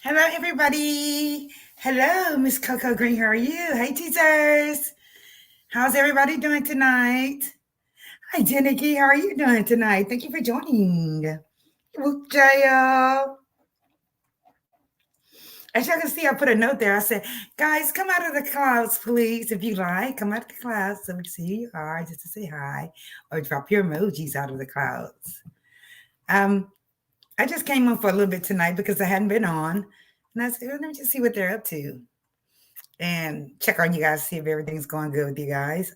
Hello, everybody. Hello, Miss Coco Green. How are you? Hey, teachers. How's everybody doing tonight? Hi, Nikki. How are you doing tonight? Thank you for joining. Whoop, Jayo. As y'all can see, I put a note there. I said, guys, come out of the clouds, please, if you like. Come out of the clouds so we can see who you are, just to say hi, or drop your emojis out of the clouds. Um, I just came on for a little bit tonight because I hadn't been on. And I said, let me just see what they're up to and check on you guys, see if everything's going good with you guys.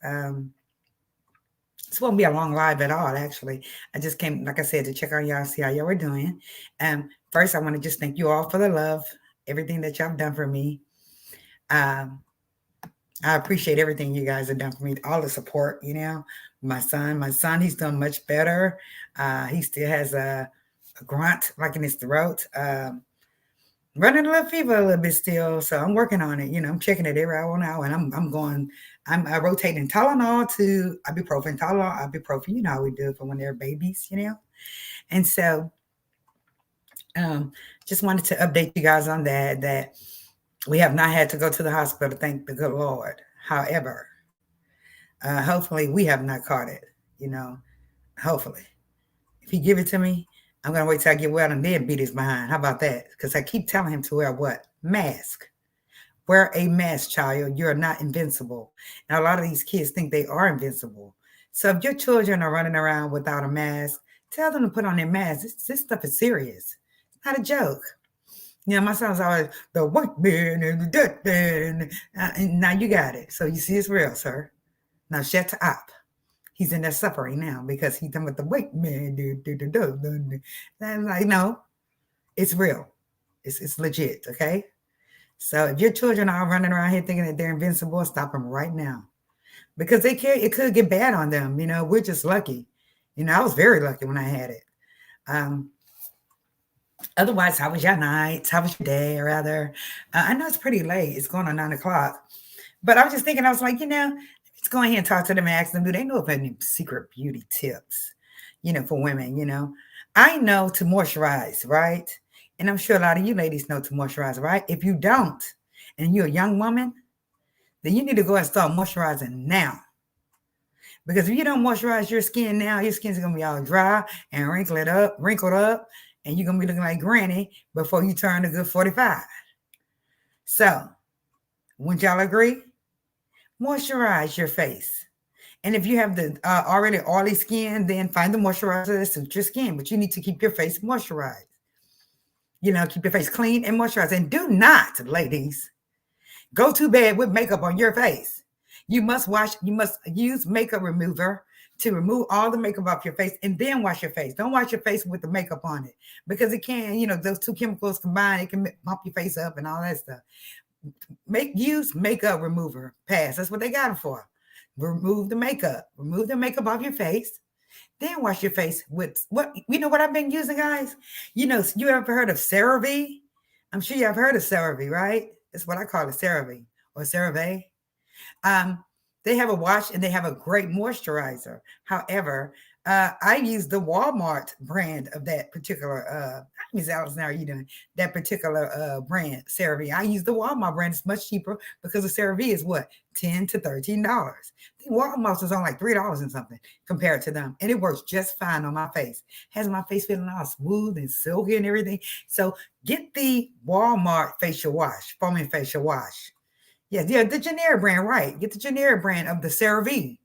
This won't be a long live at all, actually. I just came, like I said, to check on y'all, see how y'all were doing. First, I want to just thank you all for the love, everything that y'all have done for me. Um, I appreciate everything you guys have done for me, all the support, My son, he's done much better. He still has a grunt like in his throat. Running a little fever a little bit still, so I'm working on it. I'm checking it every hour now, and I'm rotating Tylenol to ibuprofen, Tylenol, ibuprofen. You know how we do it for when they're babies. And so, um, just wanted to update you guys on that. That we have not had to go to the hospital, thank the good Lord. However, hopefully we have not caught it. You know, hopefully, if He give it to me, I'm gonna wait till I get well and then beat his behind. How about that? Because I keep telling him to wear what mask. Wear a mask, child. You're not invincible. And a lot of these kids think they are invincible. So if your children are running around without a mask, tell them to put on their mask. This stuff is serious. It's not a joke. My son's always the white man and the dead man. And now you got it. So you see it's real, sir. Now shut up. He's in there suffering now because he's done with the white man. And I'm like, no, it's real. It's legit, okay? So if your children are running around here thinking that they're invincible, stop them right now. Because it could get bad on them. We're just lucky. I was very lucky when I had it. Um, Otherwise, how was your night? How was your day, or rather? I know it's pretty late. It's going on 9 o'clock. But I was just thinking, I was like, let's go ahead and talk to them and ask them, do they know of any secret beauty tips, for women, I know to moisturize, right? And I'm sure a lot of you ladies know to moisturize, right? If you don't, and you're a young woman, then you need to go and start moisturizing now. Because if you don't moisturize your skin now, your skin's gonna be all dry and wrinkled up, and you're gonna be looking like granny before you turn a good 45. So, wouldn't y'all agree? Moisturize your face. And if you have the already oily skin, then find the moisturizer that suits your skin. But you need to keep your face moisturized. Keep your face clean and moisturized. And do not, ladies, go to bed with makeup on your face. You must use makeup remover to remove all the makeup off your face and then wash your face. Don't wash your face with the makeup on it because it can, those two chemicals combined, it can pump your face up and all that stuff. Use makeup remover pads. That's what they got it for. Remove the makeup off your face, then wash your face with what I've been using, guys. You ever heard of CeraVe? I'm sure you have heard of CeraVe, right? That's what I call it, CeraVe or CeraVe. um they have a wash and they have a great moisturizer. However, I use the Walmart brand of that particular Miss Alice, how are you doing? That particular brand, CeraVe. I use the Walmart brand. It's much cheaper because the CeraVe is what, $10 to $13. I think Walmart's is on like $3 and something compared to them, and it works just fine on my face. Has my face feeling all smooth and silky and everything. So get the Walmart facial wash, foaming facial wash. Yeah, the generic brand, right? Get the generic brand of the CeraVe,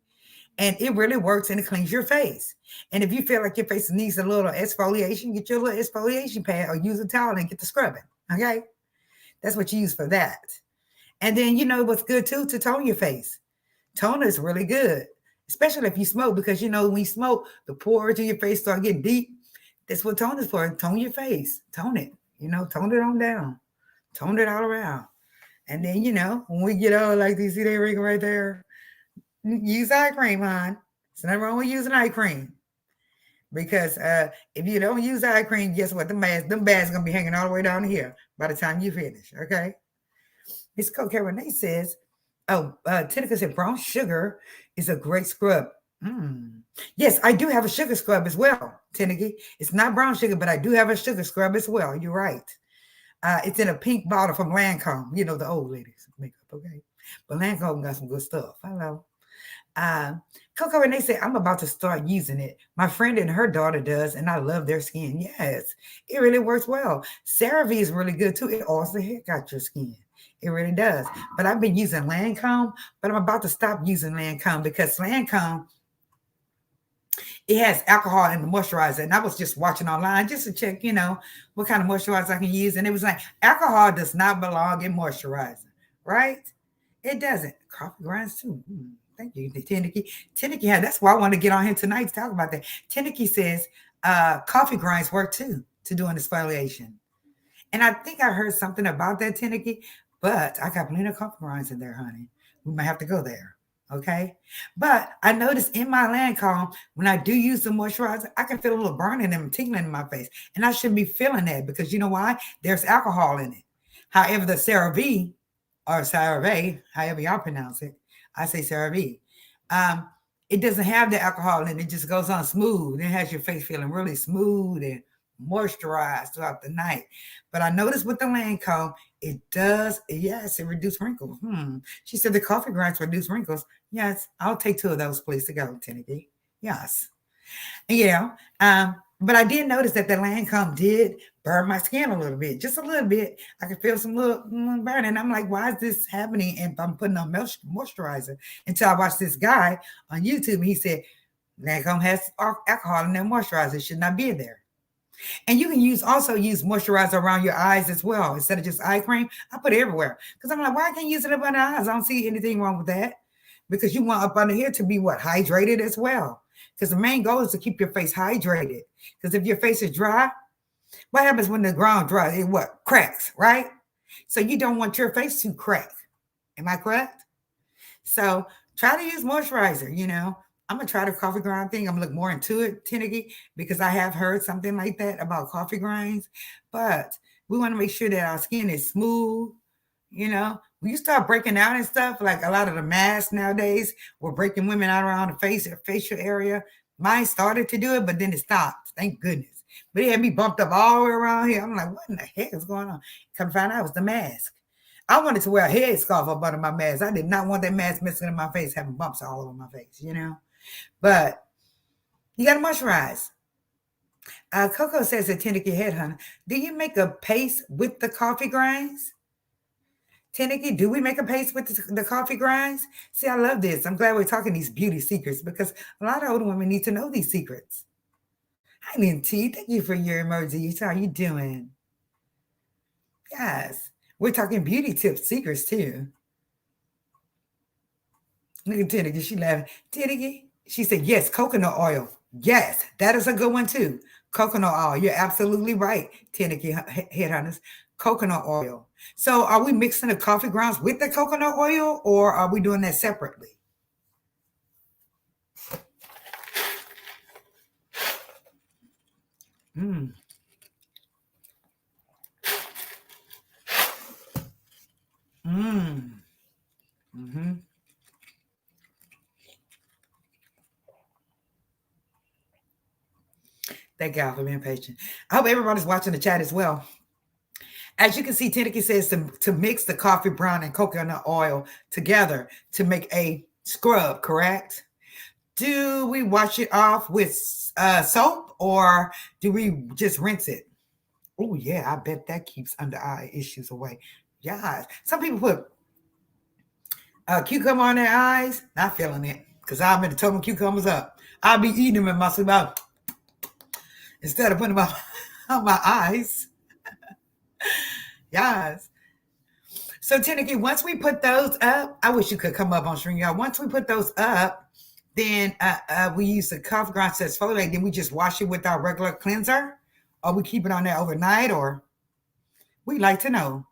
and it really works and it cleans your face. And if you feel like your face needs a little exfoliation, get your little exfoliation pad or use a towel and get the scrubbing. Okay, that's what you use for that. And then what's good too, to tone your face. Toner is really good, especially if you smoke, because when you smoke, the pores in your face start getting deep. That's what tone is for. Tone your face, tone it. Tone it on down, tone it all around. And then, when we get old like this, see that ring right there? Use eye cream, hon. There's nothing wrong with using eye cream. Because if you don't use eye cream, guess what? Them bags going to be hanging all the way down here by the time you finish, okay? Miss Coco Renee says, Tinica said brown sugar is a great scrub. Yes, I do have a sugar scrub as well, Tinica. It's not brown sugar, but I do have a sugar scrub as well. You're right. It's in a pink bottle from Lancome. You know, the old ladies makeup, okay? But Lancome got some good stuff. Hello. Uh, Coco Renee said, I'm about to start using it. My friend and her daughter does, and I love their skin. Yes, it really works well. CeraVe is really good too. It also heck out your skin. It really does. But I've been using Lancome, but I'm about to stop using Lancome because Lancome, it has alcohol in the moisturizer. And I was just watching online just to check, what kind of moisturizer I can use. And it was like, alcohol does not belong in moisturizer, right? It doesn't. Coffee grinds too. Thank you, Tinnicky. Tinnicky, that's why I want to get on here tonight to talk about that. Tinnicky says coffee grinds work too to doing exfoliation. And I think I heard something about that, Tinnicky, but I got plenty of coffee grinds in there, honey. We might have to go there. Okay. But I noticed in my Lancome, when I do use the moisturizer, I can feel a little burning and tingling in my face. And I shouldn't be feeling that because you know why? There's alcohol in it. However, the CeraVe or CeraVe, however y'all pronounce it, I say CeraVe. It doesn't have the alcohol in it. It just goes on smooth. It has your face feeling really smooth and moisturized throughout the night. But I noticed with the Lancome, it does, yes, it reduces wrinkles. She said the coffee grinds reduce wrinkles. Yes, I'll take 2 of those, please, to go, Timothy. Yes. But I did notice that the Lancome did burn my skin a little bit, just a little bit. I could feel some little burning. I'm like, why is this happening? And I'm putting on moisturizer until I watched this guy on YouTube. And he said, Lancome has alcohol in their moisturizer. It should not be in there. And you can also use moisturizer around your eyes as well. Instead of just eye cream, I put it everywhere. Because I'm like, why I can't use it up under the eyes? I don't see anything wrong with that. Because you want up under here to be what? Hydrated as well. Because the main goal is to keep your face hydrated. Because if your face is dry, what happens when the ground dries? It what? Cracks, right? So you don't want your face to crack. Am I correct? So try to use moisturizer, I'm going to try the coffee grind thing. I'm going to look more into it, Tinnicky, because I have heard something like that about coffee grinds. But we want to make sure that our skin is smooth. When you start breaking out and stuff, like a lot of the masks nowadays were breaking women out around the face or facial area. Mine started to do it, but then it stopped. Thank goodness. But it had me bumped up all the way around here. I'm like, what in the heck is going on? Come find out it was the mask. I wanted to wear a headscarf up under my mask. I did not want that mask messing in my face, having bumps all over my face, But you got to moisturize. Coco says at Tinnicky Headhunter, do you make a paste with the coffee grinds? Tinnicky, do we make a paste with the coffee grinds? See, I love this. I'm glad we're talking these beauty secrets because a lot of older women need to know these secrets. Hi, Lynn T. Thank you for your emojis. How are you doing? Yes. We're talking beauty tips, secrets too. Look at Tinnicky. She laughing. Tinnicky, she said, yes, coconut oil. Yes, that is a good one too. Coconut oil. You're absolutely right, Tinnicky Headhunters. Coconut oil. So are we mixing the coffee grounds with the coconut oil or are we doing that separately? Mm. Mm-hmm. Thank God for being patient. I hope everybody's watching the chat as well. As you can see, Tinnicky says to mix the coffee brown and coconut oil together to make a scrub, correct? Do we wash it off with soap or do we just rinse it? Oh, yeah, I bet that keeps under eye issues away. Yeah, some people put cucumber on their eyes. Not feeling it because I've been toting cucumbers up. I'll be eating them in my sleep instead of putting them on my eyes. Yes. So, Tinnicky, once we put those up, I wish you could come up on screen, y'all. Once we put those up, then we use the coffee ground to exfoliate. Then we just wash it with our regular cleanser, or we keep it on there overnight, or we'd like to know.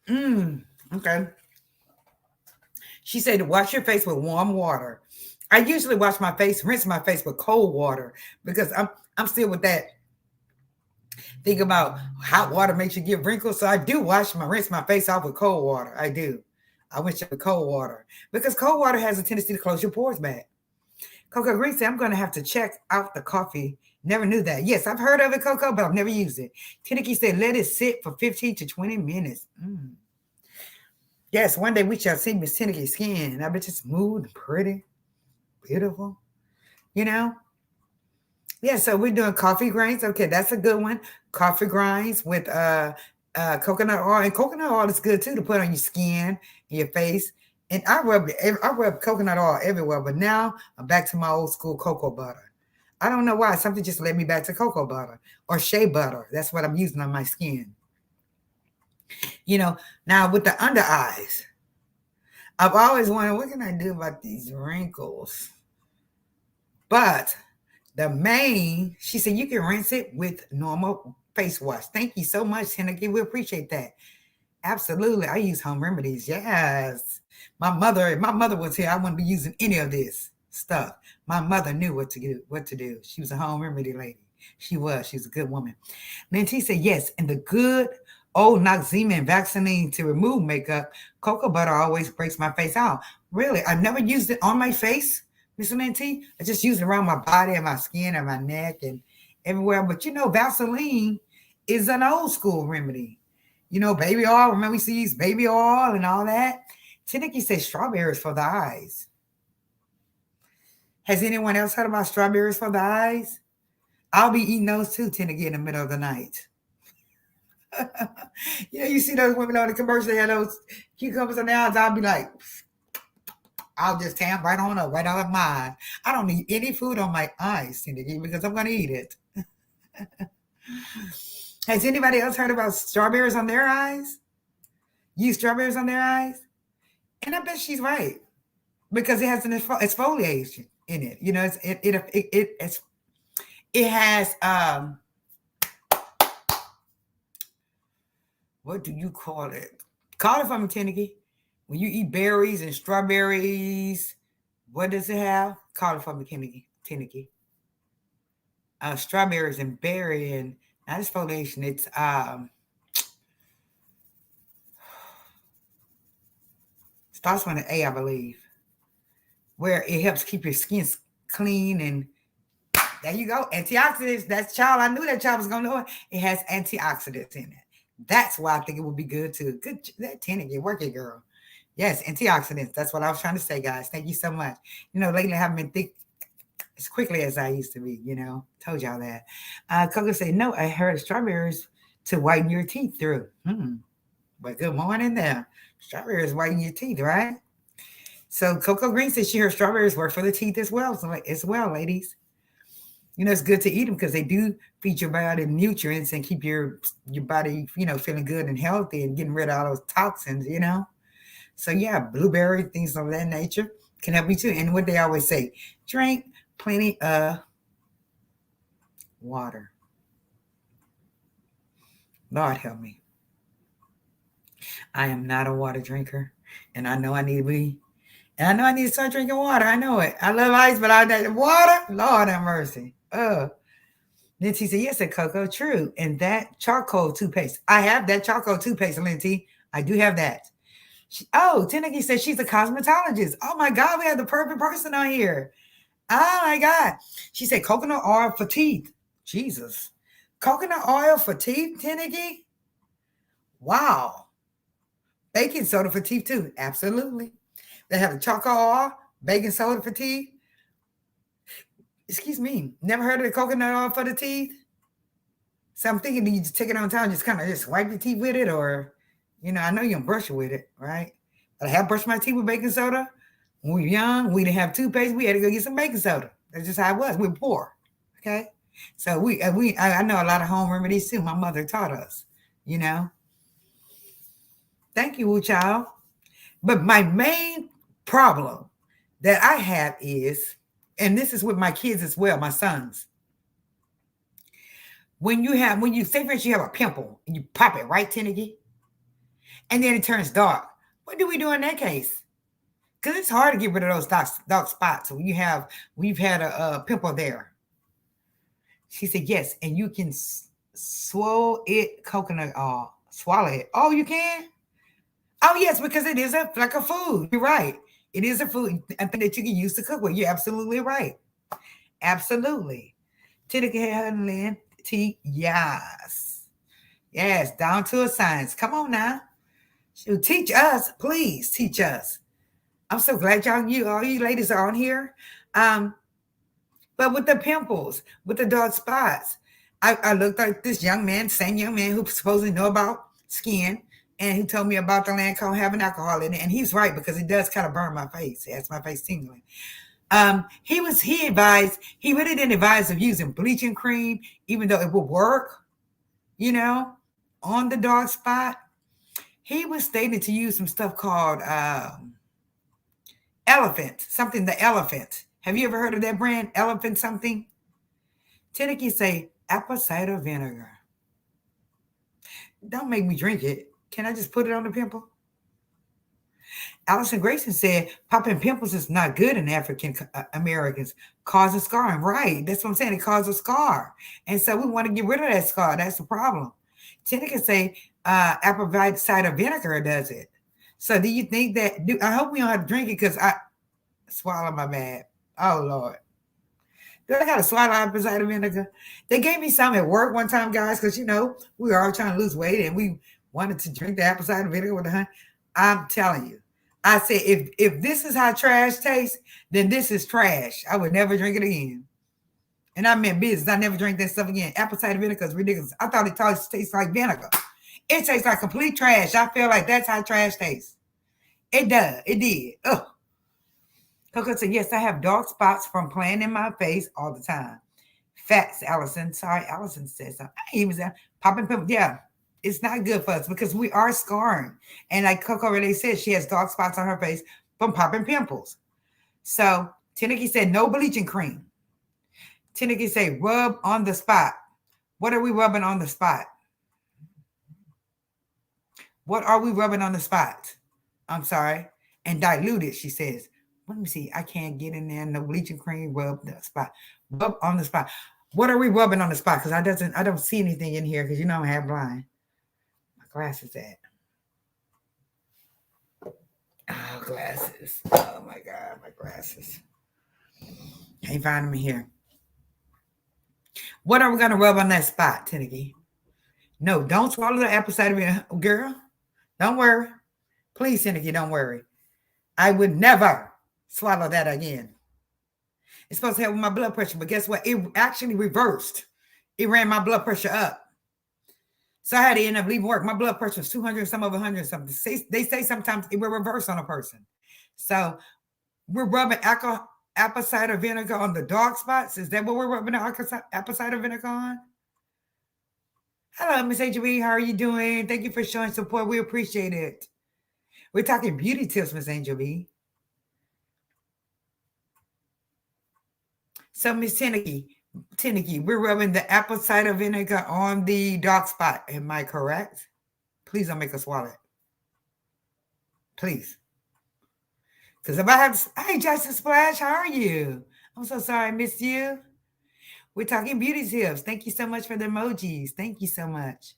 Okay. She said to wash your face with warm water. I usually rinse my face with cold water because I'm still with that thing about hot water makes you get wrinkles. So I do rinse my face off with cold water. I do. I rinse it with cold water because cold water has a tendency to close your pores back. Coco Green said, I'm going to have to check out the coffee. Never knew that. Yes, I've heard of it, Coco, but I've never used it. Tinnicky said, let it sit for 15 to 20 minutes. Yes, one day we shall see Miss Tinnicky's skin. I bet it's smooth and pretty, beautiful, you know? Yeah, so we're doing coffee grains. Okay, that's a good one. Coffee grinds with coconut oil, and coconut oil is good too to put on your skin, your face. And I rub coconut oil everywhere, but now I'm back to my old school cocoa butter. I don't know why. Something just led me back to cocoa butter or shea butter. That's what I'm using on my skin. You know, now with the under eyes, I've always wondered what can I do about these wrinkles? But she said you can rinse it with normal face wash. Thank you so much, Henneke. We appreciate that. Absolutely. I use home remedies. Yes. My mother was here. I wouldn't be using any of this stuff. My mother knew what to do. She was a home remedy lady. She was. She was a good woman. Then she said, yes, and the good old Noxzema and Vaseline to remove makeup, cocoa butter always breaks my face out. Really? I've never used it on my face, Miss Linty. I just use it around my body and my skin and my neck and everywhere. But Vaseline is an old school remedy. Baby oil. Remember we see baby oil and all that? Tinnicky says strawberries for the eyes. Has anyone else heard about strawberries for the eyes? I'll be eating those too, Tinnicky, in the middle of the night. You see those women on the commercial, they have those cucumbers on their eyes. I'll be like, I'll just tam right on up, right out of mine. I don't need any food on my eyes, Tinnicky, because I'm going to eat it. Has anybody else heard about strawberries on their eyes? Use strawberries on their eyes? And I bet she's right because it has an exfoliation in it. It has what do you call it? Call it for me, Tinnicky. When you eat berries and strawberries, what does it have? Call it for me, Tinnicky. Strawberries and berry and not exfoliation. It's starts with an A, I believe, where it helps keep your skin clean. And there you go. Antioxidants. I knew that child was going to know it. It has antioxidants in it. That's why I think it would be good too. Good, that Tinnicky, work it, girl. Yes, antioxidants. That's what I was trying to say, guys. Thank you so much. Lately I haven't been thick as quickly as I used to be, Told y'all that. Coco said, no, I heard strawberries to whiten your teeth through. But good morning there. Strawberries whiten your teeth, right? So Coco Green said she heard strawberries work for the teeth as well. So ladies. It's good to eat them because they do feed your body nutrients and keep your body, feeling good and healthy and getting rid of all those toxins, So yeah, blueberry, things of that nature can help you too. And what they always say, drink plenty of water. Lord help me. I am not a water drinker, and I know I need to be. And I know I need to start drinking water. I know it. I love ice, but water, Lord have mercy. Linty said, yes, Coco, true. And that charcoal toothpaste. I have that charcoal toothpaste, Linty. I do have that. Tinnicky said she's a cosmetologist. Oh my God, we have the perfect person on here. Oh my God. She said coconut oil for teeth. Jesus. Coconut oil for teeth, Tinnicky? Wow. Baking soda for teeth too. Absolutely. They have the charcoal oil, baking soda for teeth. Excuse me. Never heard of the coconut oil for the teeth? So I'm thinking you just take it on time, just kind of just wipe your teeth with it, or, I know you can brush it with it, right? But I have brushed my teeth with baking soda. When we were young, we didn't have toothpaste. We had to go get some baking soda. That's just how it was. We were poor, okay? So I know a lot of home remedies too. My mother taught us, Thank you, Wu Child. But my main problem that I have is, and this is with my kids as well, my sons. When you say, for instance, you have a pimple and you pop it, right, Tinnicky? And then it turns dark. What do we do in that case? Because it's hard to get rid of those dark spots when we've had a pimple there. She said, yes, and you can swallow it, coconut oil. Swallow it. Oh, you can? Oh, yes, because it is like a food. You're right. It is a food, a thing that you can use to cook with. You're absolutely right. Absolutely. Tika and Lynn T. Yes. Yes, down to a science. Come on now. Shoot, teach us, please teach us. I'm so glad all you ladies are on here. Um, but with the pimples, with the dark spots, I looked like this young man, same young man who supposedly know about skin, and he told me about the Lancome having alcohol in it, and he's right because it does kind of burn my face. It has my face tingling. He really didn't advise of using bleaching cream, even though it would work, you know, on the dark spot. He was stated to use some stuff called Elephant, something the Elephant. Have you ever heard of that brand? Elephant something? Tennessee say apple cider vinegar. Don't make me drink it. Can I just put it on the pimple? Allison Grayson said popping pimples is not good in African Americans, causes scarring. Right. That's what I'm saying. It causes a scar. And so we want to get rid of that scar. That's the problem. Tina can say apple cider vinegar does it. So do you think I hope we don't have to drink it because I swallow my bad. Oh, Lord. Do I got to swallow apple cider vinegar? They gave me some at work one time, guys, because, we were all trying to lose weight and we wanted to drink the apple cider vinegar with the honey. I'm telling you. I said, if this is how trash tastes, then this is trash. I would never drink it again. And I meant business. I never drink that stuff again. Apple cider vinegar is ridiculous. I thought it tastes like vinegar. It tastes like complete trash. I feel like that's how trash tastes. It does. It did. Ugh. Coco said, yes, I have dark spots from playing in my face all the time. Facts, Allison. Sorry, Allison said something. I even said popping pimples. Yeah, it's not good for us because we are scarring. And like Coco really said, she has dark spots on her face from popping pimples. So Tiniki said, no bleaching cream. Tiniki said, rub on the spot. What are we rubbing on the spot? What are we rubbing on the spot? I'm sorry. And dilute it, she says. Let me see. I can't get in there. No bleaching cream. Rub the spot. Rub on the spot. What are we rubbing on the spot? Because I don't see anything in here because I'm half blind. My glasses at. Oh, glasses. Oh my God, my glasses. Can't find them in here. What are we gonna rub on that spot, Tinnicky? No, don't swallow the apple cider vinegar, girl. Don't worry. Please, Tinnicky, don't worry. I would never swallow that again. It's supposed to help with my blood pressure, but guess what? It actually reversed. It ran my blood pressure up. So I had to end up leaving work. My blood pressure was 200, some over 100 something. They say sometimes it will reverse on a person. So we're rubbing apple cider vinegar on the dark spots. Is that what we're rubbing the apple cider vinegar on? Hello, Miss HB. How are you doing? Thank you for showing support. We appreciate it. We're talking beauty tips, Miss Angel B. So, Miss Tenneke, we're rubbing the apple cider vinegar on the dark spot. Am I correct? Please don't make us swallow it. Please. Because if I have to, hey, Justin Splash, how are you? I'm so sorry I missed you. We're talking beauty tips. Thank you so much for the emojis. Thank you so much.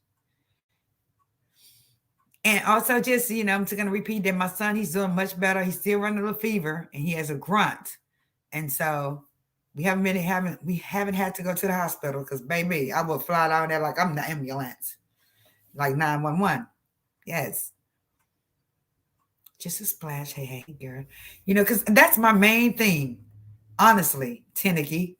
And also, just, I'm just going to repeat that my son, he's doing much better. He's still running a little fever and he has a grunt. And so we haven't had to go to the hospital because, baby, I will fly down there like I'm the ambulance, like 911. Yes. Just a splash. Hey, girl. Because that's my main thing, honestly, Tenneke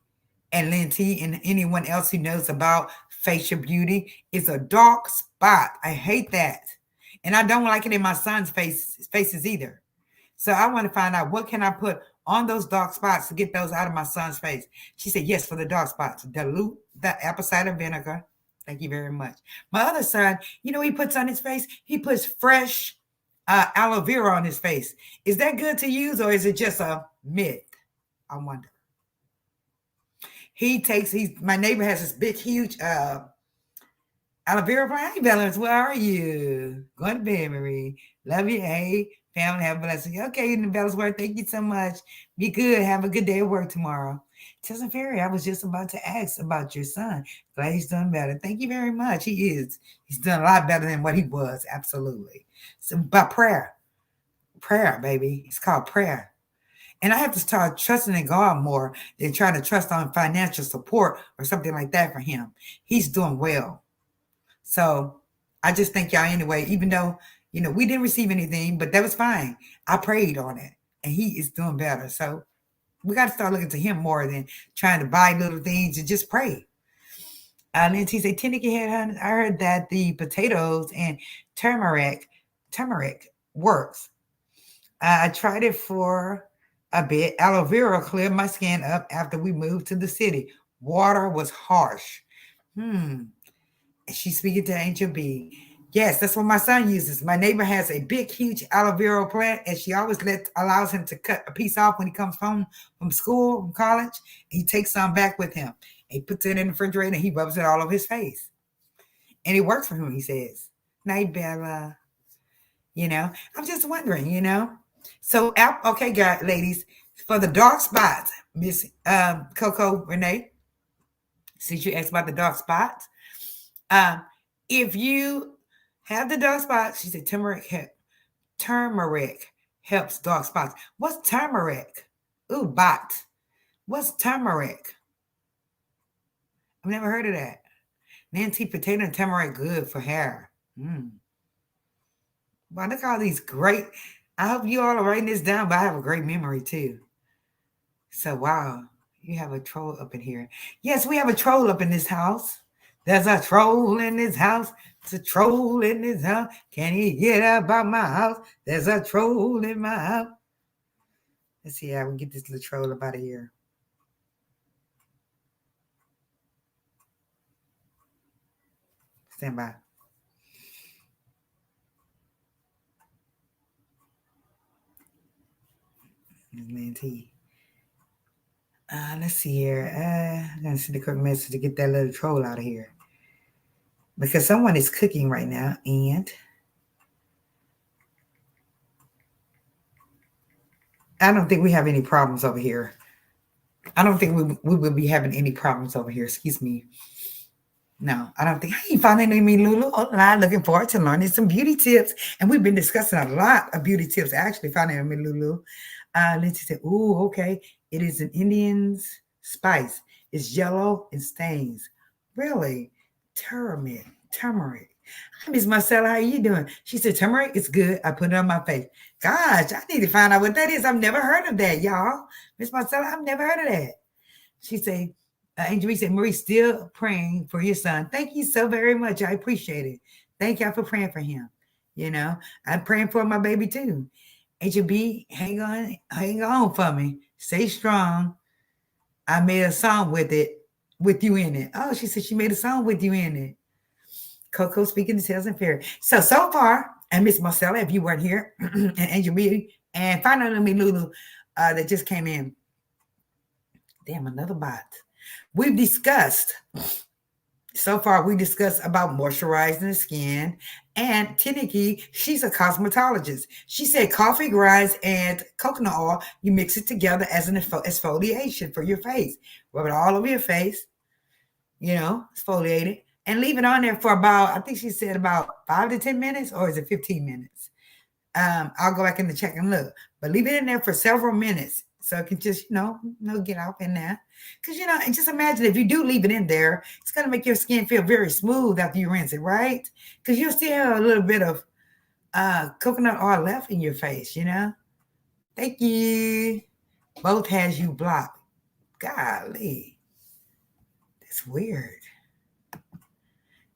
and Lynn T and anyone else who knows about facial beauty is a dark spot. I hate that. And I don't like it in my son's faces either. So I want to find out what can I put on those dark spots to get those out of my son's face. She said, yes, for the dark spots. Dilute the apple cider vinegar. Thank you very much. My other son, he puts on his face? He puts fresh aloe vera on his face. Is that good to use or is it just a myth? I wonder. My neighbor has this big, huge aloe vera plant. Hey, Valence, where are you? Going to bed, Marie. Love you. Hey, family, have a blessing. Okay, Bellasworth, thank you so much. Be good. Have a good day at work tomorrow. Tessa Ferry, I was just about to ask about your son. Glad he's doing better. Thank you very much. He is. He's done a lot better than what he was. Absolutely. So, by prayer, baby. It's called prayer. And I have to start trusting in God more than trying to trust on financial support or something like that for him. He's doing well. So I just thank y'all anyway, even though, we didn't receive anything, but that was fine. I prayed on it and he is doing better. So we got to start looking to him more than trying to buy little things and just pray. Nancy said, Tennessee had, I heard that the potatoes and turmeric works. I tried it for a bit. Aloe vera cleared my skin up after we moved to the city. Water was harsh. She's speaking to Angel B. Yes, that's what my son uses. My neighbor has a big, huge aloe vera plant, and she always allows him to cut a piece off when he comes home from school, from college. He takes some back with him. He puts it in the refrigerator and he rubs it all over his face. And it works for him, he says. Night, Bella. I'm just wondering, So, okay, guys, ladies, for the dark spots, Miss Coco Renee, since you asked about the dark spots, if you have the dark spots, she said turmeric helps dark spots. What's turmeric? Ooh, bot. What's turmeric? I've never heard of that. Nancy, potato and turmeric good for hair. Wow, look at all these great. I hope you all are writing this down, but I have a great memory too. So, wow, you have a troll up in here. Yes, we have a troll up in this house. There's a troll in this house. There's a troll in this house. Can he get up out my house? There's a troll in my house. Let's see how we get this little troll up out of here. Stand by. Nancy. Let's see here. I'm going to see the quick message to get that little troll out of here. Because someone is cooking right now, and I don't think we have any problems over here. I don't think we will be having any problems over here. Excuse me. No, I don't think. Hey, finding me, Lulu. I'm looking forward to learning some beauty tips. And we've been discussing a lot of beauty tips, actually, finding me, Lulu. Lindsay said, ooh, okay. It is an Indian's spice. It's yellow and stains. Really? Turmeric. Hi, Miss Marcella. How are you doing? She said, turmeric is good. I put it on my face. Gosh, I need to find out what that is. I've never heard of that, y'all. Miss Marcella, I've never heard of that. She said, Angel said, Marie, still praying for your son. Thank you so very much. I appreciate it. Thank y'all for praying for him. I'm praying for my baby too. Angel B, hang on for me. Stay strong. I made a song with you in it. Oh, she said she made a song with you in it. Coco speaking to Tales and Fairy. So far, and Miss Marcella, if you weren't here, and Angel B, and finally me, Lulu, that just came in. Damn, another bot. We've discussed about moisturizing the skin. And Tiniki, she's a cosmetologist. She said coffee grinds and coconut oil, you mix it together as an exfoliation for your face. Rub it all over your face, exfoliate it. And leave it on there for about, I think she said about 5 to 10 minutes, or is it 15 minutes? I'll go back in the check and look. But leave it in there for several minutes so it can just, get out in there. Because, and just imagine if you do leave it in there, it's going to make your skin feel very smooth after you rinse it, right? Because you'll still have a little bit of coconut oil left in your face, Thank you. Both has you blocked. Golly. That's weird.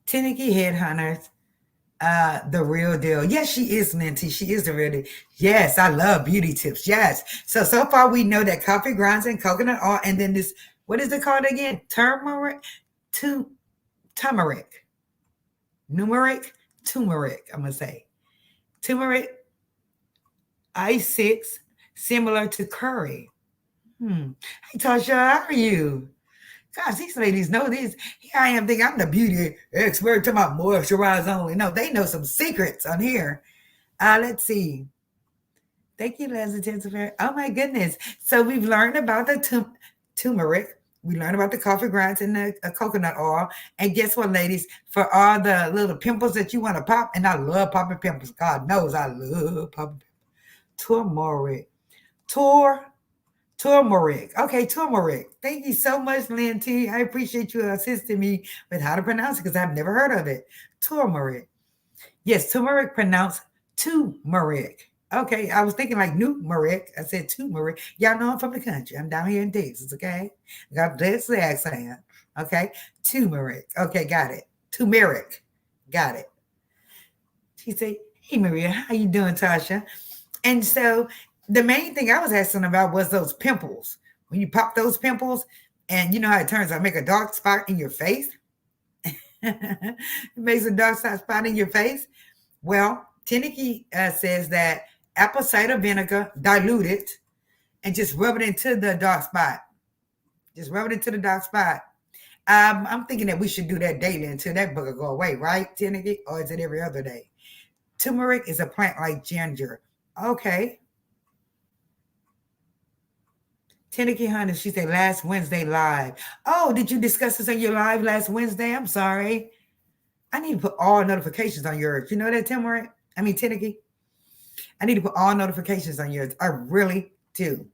Tinnicky Headhunters. The real deal. Yes, she is, Linty. She is the real deal. Yes, I love beauty tips. Yes. So far we know that coffee grinds and coconut oil, and then this, what is it called again? Turmeric. Turmeric. I'm going to say. Turmeric. I6, similar to curry. Hey, Tasha, how are you? Gosh, these ladies know this. Here I am thinking I'm the beauty expert talking about moisturize only. No, they know some secrets on here. Let's see. Thank you, Leslie. Oh, my goodness. So we've learned about the turmeric. We learned about the coffee grinds and the coconut oil. And guess what, ladies? For all the little pimples that you want to pop, and I love popping pimples. God knows I love popping pimples. Turmeric. Turmeric. Okay, turmeric. Thank you so much, Lynn T. I appreciate you assisting me with how to pronounce it because I've never heard of it. Turmeric. Yes, turmeric pronounced turmeric. Okay, I was thinking like numeric. I said turmeric. Y'all know I'm from the country. I'm down here in Texas, okay? Got that's the accent. Okay, turmeric. Okay, got it. Turmeric. Got it. She said, "Hey Maria, how you doing, Tasha?" And so the main thing I was asking about was those pimples. When you pop those pimples, and you know how it turns out make a dark spot in your face. It makes a dark spot in your face. Well, Tineke says that apple cider vinegar diluted and just rub it into the dark spot. Just rub it into the dark spot. I'm thinking that we should do that daily until that booger go away, right, Tineke? Or is it every other day? Turmeric is a plant like ginger. Okay. Tineke Hunter, she said last Wednesday live. Oh, did you discuss this on your live last Wednesday? I'm sorry. I need to put all notifications on yours. You know that, Tineke? I need to put all notifications on yours. I really do.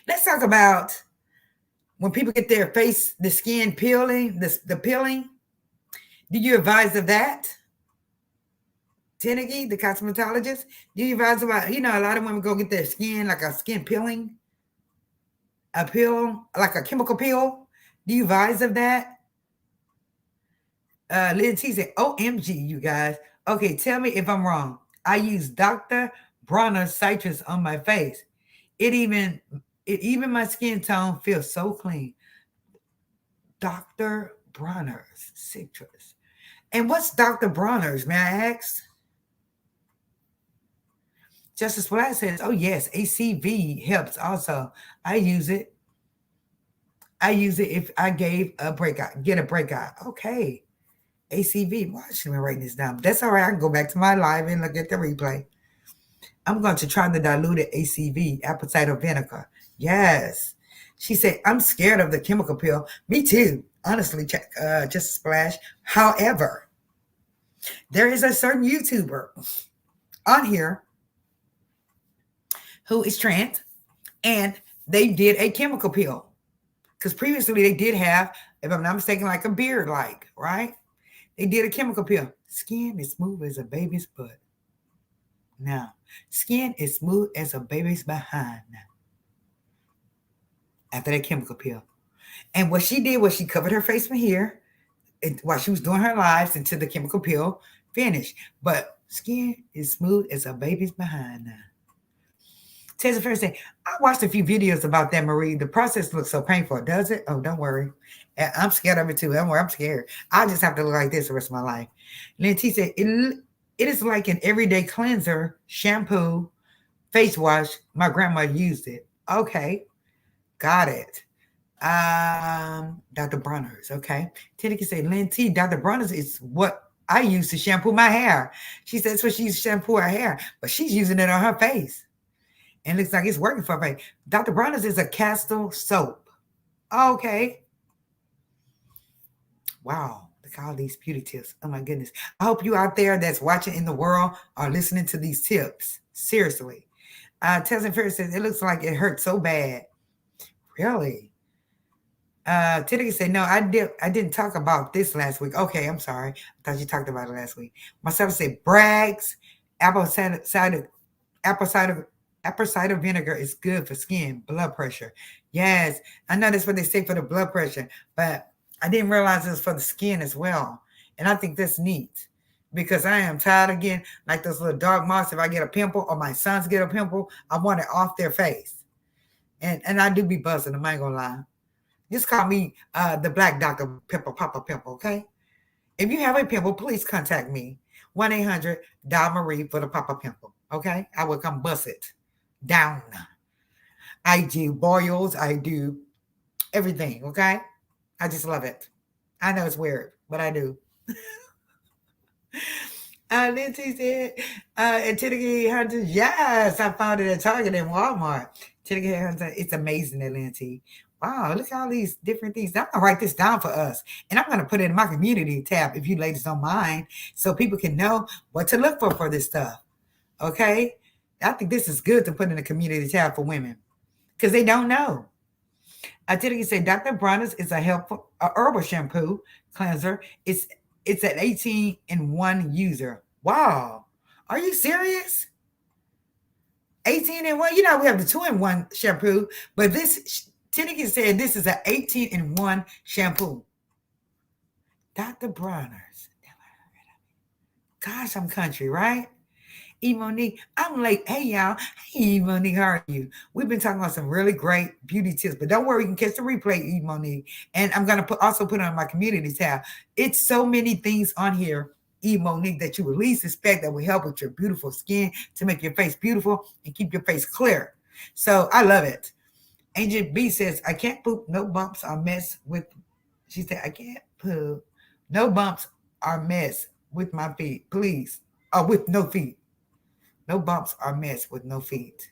Let's talk about when people get their face, the skin peeling, the peeling. Do you advise of that? Tineke, the cosmetologist, do you advise about, a lot of women go get their skin, like a skin peeling, a peel, like a chemical peel. Do you advise of that? Liz T said, OMG, you guys. Okay, tell me if I'm wrong. I use Dr. Bronner's citrus on my face. It even my skin tone feels so clean. Dr. Bronner's citrus. And what's Dr. Bronner's, may I ask? Justice Black says, oh yes, ACV helps also. I use it if I get a breakout. Okay. ACV. Why should I write this down? That's all right. I can go back to my live and look at the replay. I'm going to try the diluted ACV, apple cider vinegar. Yes. She said, I'm scared of the chemical peel. Me too. Honestly, just a splash. However, there is a certain YouTuber on here who is trans, and they did a chemical peel. Because previously they did have, if I'm not mistaken, like a beard, right? They did a chemical peel. Skin is smooth as a baby's butt. Now, skin is smooth as a baby's behind now. After that chemical peel. And what she did was she covered her face from here while she was doing her lives until the chemical peel finished. But skin is smooth as a baby's behind now. Tessa first say, I watched a few videos about that, Marie. The process looks so painful. Does it? Oh, don't worry. I'm scared of it too. Don't worry, I'm scared. I just have to look like this the rest of my life. Lynn T said, it is like an everyday cleanser, shampoo, face wash. My grandma used it. Okay. Got it. Dr. Bronner's. Okay. Tineke said, Lynn T, Dr. Bronner's is what I use to shampoo my hair. She said that's what she used to shampoo her hair, but she's using it on her face. And it looks like it's working for her. Dr. Bronner's is a castle soap. Okay. Wow. Look at all these beauty tips. Oh my goodness. I hope you out there that's watching in the world are listening to these tips. Seriously. Tess and Ferris says, it looks like it hurt so bad. Really? Tineke said, no, I didn't talk about this last week. Okay, I'm sorry. I thought you talked about it last week. Myself said, Bragg's apple cider vinegar is good for skin, blood pressure. Yes, I know that's what they say for the blood pressure, but I didn't realize it was for the skin as well. And I think that's neat because I am tired of getting like those little dark marks. If I get a pimple or my sons get a pimple, I want it off their face. And I do be buzzing, am I gonna lie? Just call me the Black Doctor Pimple, Papa Pimple, okay? If you have a pimple, please contact me. 1-800-DIAL-MARIE for the Papa Pimple, okay? I will come bust it down. I do boils, I do everything, okay? I just love it. I know it's weird, but I do. Lindsay said, and Tineke Hunter, yes, I found it at Target and Walmart. Tineke Hunter, it's amazing, Lindsay. Wow, look at all these different things. I'm going to write this down for us. And I'm going to put it in my community tab, if you ladies don't mind, so people can know what to look for this stuff. Okay? I think this is good to put in the community tab for women. because they don't know. I did you say Dr. Bronner's is a helpful a herbal shampoo cleanser. It's an 18 in one user. Wow. Are you serious? 18 in one? You know, we have the 2 in 1 shampoo, but this Tenneke said this is an 18 in one shampoo. Dr. Bronner's. Gosh, I'm country, right? E Monique, I'm late. Hey y'all. Hey E Monique, how are you? We've been talking about some really great beauty tips, but don't worry, you can catch the replay, E Monique. And I'm gonna also put it on my community tab. It's so many things on here, E Monique, that you would least expect that will help with your beautiful skin to make your face beautiful and keep your face clear. So I love it. Angel B says, I can't poop, no bumps or mess with. She said, I can't poop, no bumps or mess with my feet, please. Or with no feet. No bumps or mess with no feet,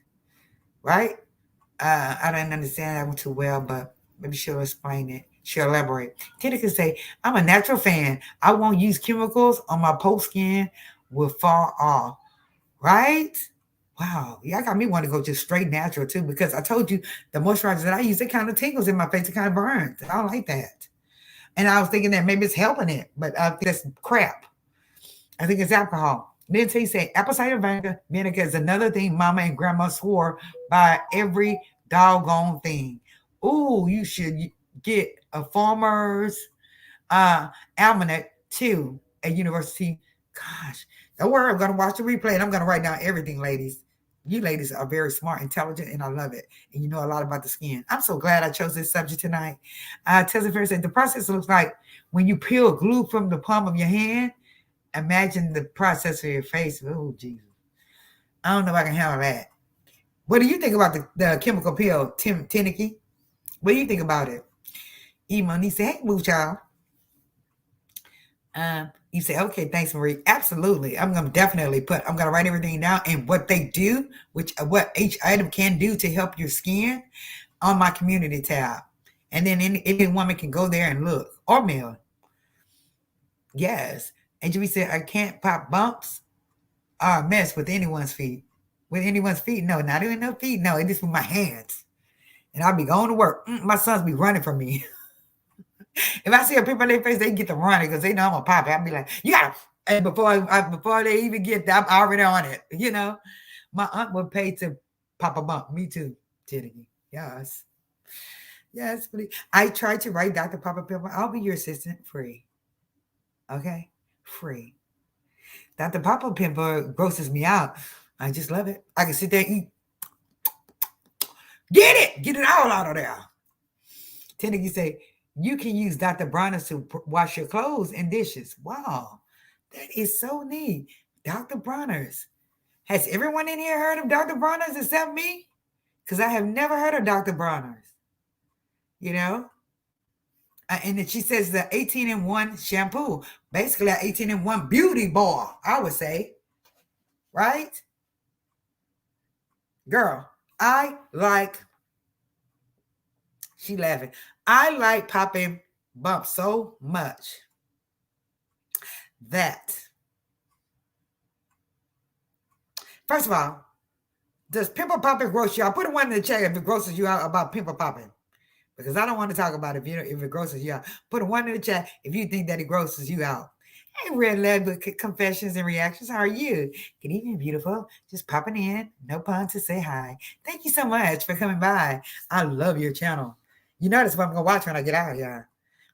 right? I didn't understand that one too well, but maybe she'll explain it. She'll elaborate. Tina can say, I'm a natural fan. I won't use chemicals on my post skin will fall off, right? Wow. Y'all got me want to go just straight natural too, because I told you the moisturizer that I use, it kind of tingles in my face. It kind of burns. I don't like that. And I was thinking that maybe it's helping it, but I think that's crap. I think it's alcohol. Then he said apple cider vinegar is another thing mama and grandma swore by every doggone thing. Ooh, you should get a farmer's almanac too at university. Gosh, don't worry, I'm gonna watch the replay and I'm gonna write down everything, ladies. You ladies are very smart, intelligent, and I love it. And you know a lot about the skin. I'm so glad I chose this subject tonight. Tessa Ferry said the process looks like when you peel glue from the palm of your hand. Imagine the process for your face. Oh, Jesus. I don't know if I can handle that. What do you think about the chemical peel, Tenneke? What do you think about it? Money said, hey, move child. You say, okay, thanks, Marie. Absolutely. I'm going to definitely I'm going to write everything down and what they do, what each item can do to help your skin on my community tab. And then any woman can go there and look, or male. Yes. And Jimmy said, I can't pop bumps or mess with anyone's feet. With anyone's feet? No, not even no feet. No, it just with my hands. And I'll be going to work. My sons be running from me. If I see a pimple on their face, they get to running because they know I'm a pop it. I'll be like, you gotta. And before they even get there, I'm already on it. You know, my aunt would pay to pop a bump. Me too, Titty. Yes. Yes, please. I tried to write Dr. Papa Pimple. I'll be your assistant free. Okay? Free. Dr. Papa Pimple grosses me out. I just love it. I can sit there and eat. Get it all out of there. Tenneke say, you can use Dr. Bronner's to wash your clothes and dishes. Wow, that is so neat. Dr. Bronner's. Has everyone in here heard of Dr. Bronner's except me? Because I have never heard of Dr. Bronner's. You know? And then she says the 18 in 1 shampoo. Basically, an 18 in 1 beauty bar, I would say. Right? Girl, she laughing. I like popping bumps so much that, first of all, does pimple popping gross you out? Put a one in the chat if it grosses you out about pimple popping. Because I don't want to talk about it if it grosses you out. Put a one in the chat if you think that it grosses you out. Hey, Red Label Confessions and Reactions. How are you? Good evening, beautiful. Just popping in. No pun to say hi. Thank you so much for coming by. I love your channel. You know that's what I'm going to watch when I get out here.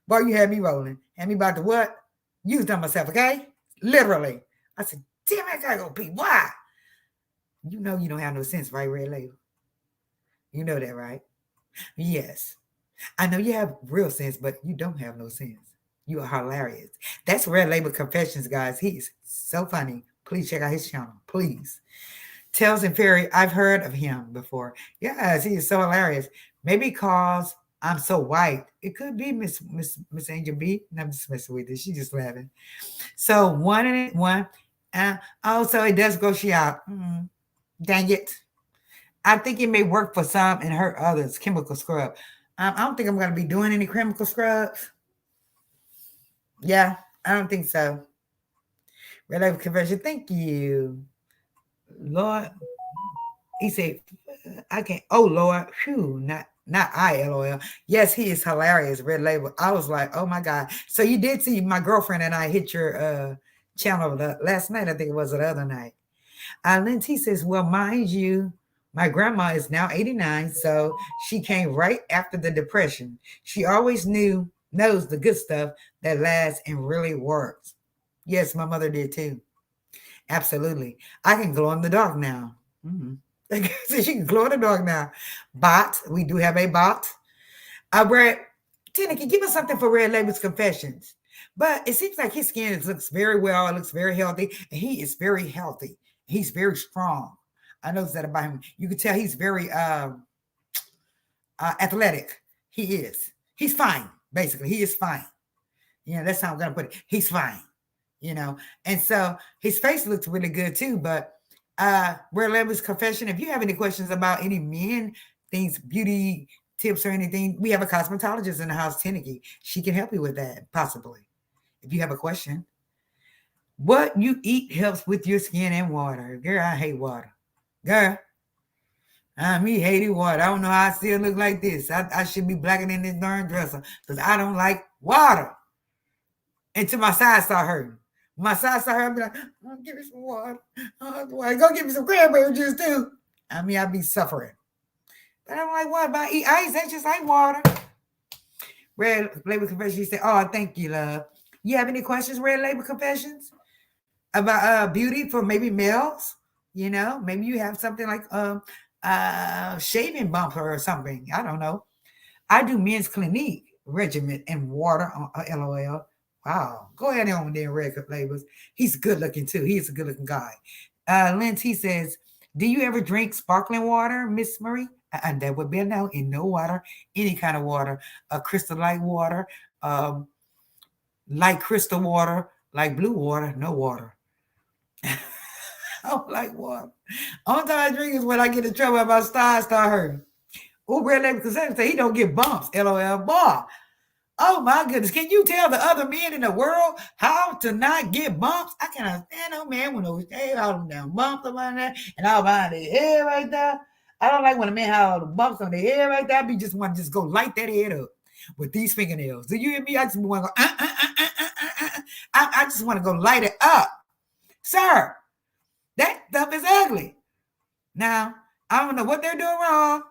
Boy, you had me rolling. Had me about to what? Used on myself, okay? Literally. I said, damn, I gotta go pee. Why? You know you don't have no sense, right, Red Label? You know that, right? Yes. I know you have real sense, but you don't have no sense. You are hilarious. That's Red Label Confessions, guys. He's so funny. Please check out his channel. Please. Tails and Perry, I've heard of him before. Yes, he is so hilarious. Maybe because I'm so white. It could be Miss Angel B. And I'm just messing with it. She's just laughing. So one and one. So it does gross you out. Dang it. I think it may work for some and hurt others. Chemical scrub. I don't think I'm going to be doing any chemical scrubs. Yeah, I don't think so. Red Label Conversion, thank you. Lord. He said, I can't. Oh Lord, phew, not I, LOL. Yes, he is hilarious. Red Label. I was like, oh my god. So you did see my girlfriend and I hit your channel last night. I think it was the other night. Lindsay says, well, mind you, my grandma is now 89, so she came right after the depression. She always knows the good stuff that lasts and really works. Yes, my mother did too. Absolutely. I can glow in the dark now. Mm-hmm. So she can glow in the dark now. Bot. We do have a bot. Brad, Tina, can give us something for Red Label's confessions. But it seems like his skin looks very well. It looks very healthy. And he is very healthy. He's very strong. I noticed that about him. You can tell he's very athletic. He is. He's fine, basically. He is fine. That's how I'm going to put it. He's fine. And so his face looks really good too. But Red Label's confession, if you have any questions about any men, things, beauty tips or anything, we have a cosmetologist in the house, Tenneke. She can help you with that, possibly. If you have a question. What you eat helps with your skin and water. Girl, I hate water. Girl, me hating water. I don't know how I still look like this. I should be blacker than this darn dresser because I don't like water. Until my sides start hurting. My sides start hurting, I'll be like, oh, give me some water. Go give me some cranberry juice too. I'll be suffering. But I don't like water. But I eat ice. That's just like water. Red Label Confessions. She said, oh, thank you, love. You have any questions, Red Label Confessions? About beauty for maybe males? Maybe you have something like shaving bump or something. I don't know. I do men's clinique regimen and water on LOL. Wow. Go ahead on there, Red Labels. He's good looking too. He's a good looking guy. Lynn T says, do you ever drink sparkling water, Miss Marie? That would be a no. In no water, any kind of water, crystal light water, light crystal water, like blue water, no water. I don't like water. Only time I drink is when I get in trouble about start hurting. Oh, Red Label Confessions say he don't get bumps. LOL. Boy. Oh my goodness. Can you tell the other men in the world how to not get bumps? I cannot stand no man when those all them down bumps about that and all behind their head right there. I don't like when a man have all the bumps on their head right there. I just want to just go light that head up with these fingernails. Do you hear me? I just want to go, I just want to go light it up. Sir, that stuff is ugly. Now, I don't know what they're doing wrong.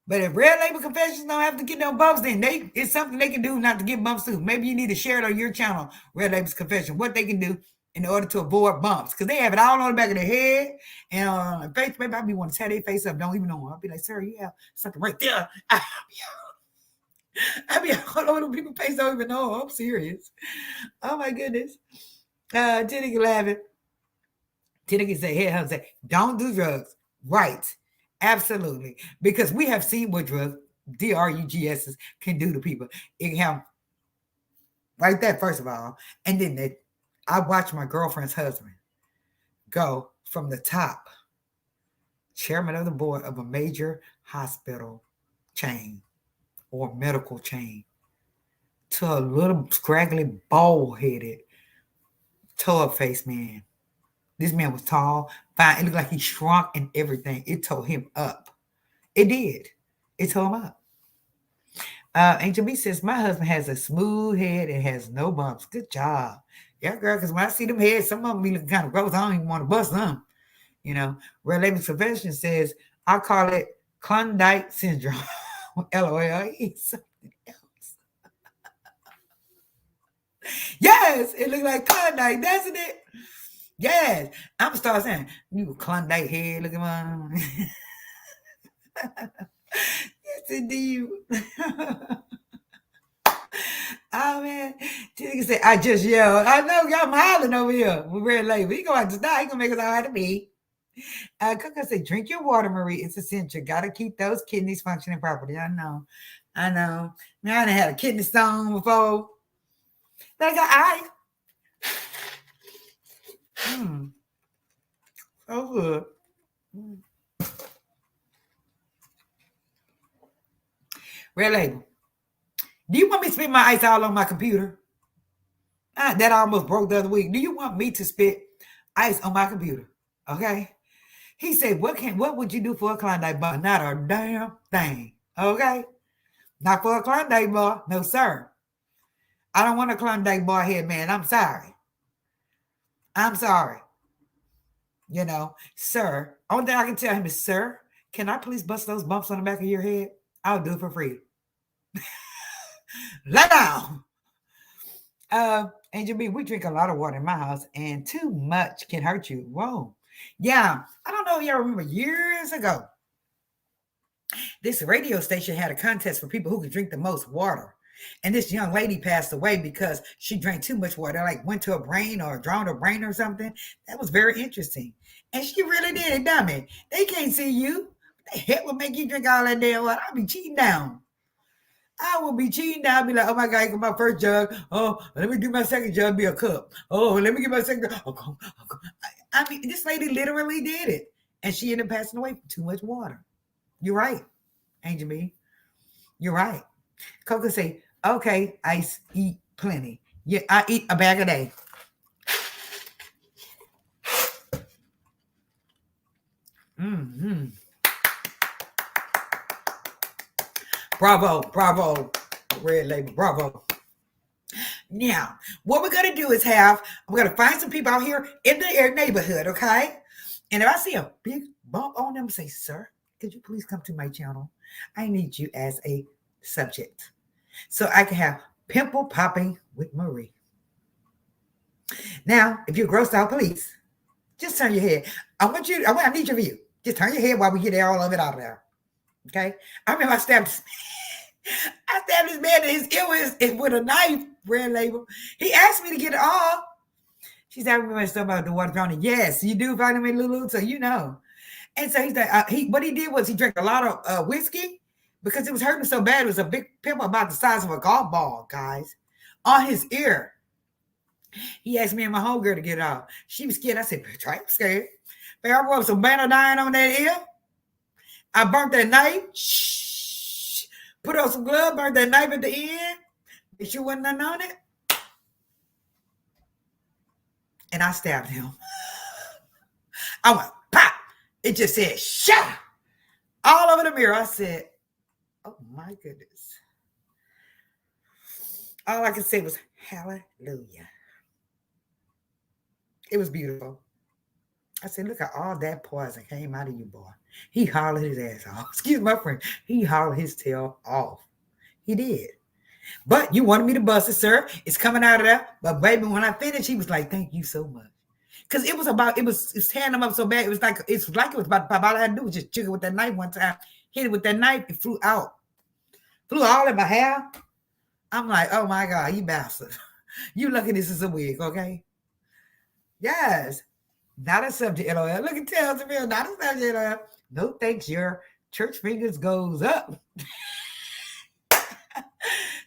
But if Red Label Confessions don't have to get no bumps, then it's something they can do not to get bumps too. Maybe you need to share it on your channel, Red Label's Confession, what they can do in order to avoid bumps. Because they have it all on the back of their head and on face. Maybe I be want to tear their face up, don't even know. I'll be like, sir, you have something right there. I be all over the people's face, don't even know. I'm serious. Oh my goodness. Tenneke laughing. Tenneke say, hey, say, don't do drugs. Right. Absolutely. Because we have seen what drugs, DRUGS, can do to people. It can have right there, first of all. And then I watched my girlfriend's husband go from the top, chairman of the board of a major hospital chain or medical chain, to a little scraggly, bald-headed, toe-up-faced man. This man was tall, fine. It looked like he shrunk and everything. It tore him up. It did. It tore him up. Angel B says, my husband has a smooth head and has no bumps. Good job. Yeah, girl, because when I see them heads, some of them be looking kind of gross. I don't even want to bust them. Red Label Confession says, I call it Klondike syndrome. LOL. It's something else. Yes, it looks like Klondike, doesn't it? Yes, I'm gonna start saying, you Klondike head, look at my yes, indeed. Oh man, Tenneke said, I just yelled. I know y'all hollering over here with Red Label. He gonna have to die. He gonna make us hard to be. Coco said, drink your water, Marie. It's essential. Gotta keep those kidneys functioning properly. I know. Now I done had a kidney stone before. But I got ice. So good. Red Label. Do you want me to spit my ice all on my computer? That almost broke the other week. Do you want me to spit ice on my computer? Okay. He said, what would you do for a Klondike bar? Not a damn thing. Okay? Not for a Klondike bar. No, sir. I don't want a Klondike bar here, man. I'm sorry. I'm sorry. Sir. Only thing I can tell him is, sir, can I please bust those bumps on the back of your head? I'll do it for free. Lay down. Angel B, we drink a lot of water in my house, and too much can hurt you. Whoa. Yeah. I don't know if y'all remember years ago. This radio station had a contest for people who could drink the most water. And this young lady passed away because she drank too much water, like went to a brain or drowned her brain or something. That was very interesting. And she really did it, dummy. They can't see you. The heck will make you drink all that damn water? I'll be cheating down. I will be cheating down. I'll be like, oh my God, I got my first jug. Oh, let me do my second jug, be a cup. Oh, let me get my second jug. Oh, I mean, this lady literally did it. And she ended up passing away from too much water. You're right, Angel B. You're right. Coco say, okay, I eat plenty. Yeah, I eat a bag a day. Mm-hmm. Bravo, Red Label, bravo. Now, what we're going to do is we're going to find some people out here in the neighborhood, okay? And if I see a big bump on them, say, sir, could you please come to my channel? I need you as a subject. So I can have Pimple Popping with Marie. Now, if you're grossed out, please, just turn your head. I need your view. Just turn your head while we get all of it out of there. Okay? I remember I stabbed this man in his ear with a knife, Red Label. He asked me to get it off. She said, I remember stuff about the water drowning. Yes, you do vitamin Lulu, so you know. And so he's like, what he did was he drank a lot of whiskey because it was hurting so bad. It was a big pimple about the size of a golf ball, guys, on his ear. He asked me and my homegirl to get it off. She was scared. I said, I'm scared. But I rubbed some Banadine on that ear. I burnt that knife. Shh. Put on some gloves, burnt that knife at the end. Make sure wasn't nothing on it. And I stabbed him. I went, pop. It just said, shut all over the mirror. I said, oh my goodness. All I could say was, hallelujah. It was beautiful. I said, look at all that poison came out of you, boy. He hollered his ass off. Excuse my friend. He hollered his tail off. He did. But you wanted me to bust it, sir. It's coming out of there. But baby, when I finished, he was like, thank you so much. Because it was tearing him up so bad. It was like it was about to pop. All I had to do was just jiggle with that knife one time. Hit it with that knife. It flew out. Flew all in my hair. I'm like, oh my God, you bastard. You lucky this is a wig, okay? Yes. Not a subject, LOL. Look at Tails, not a subject, LOL. No thanks, your church fingers goes up.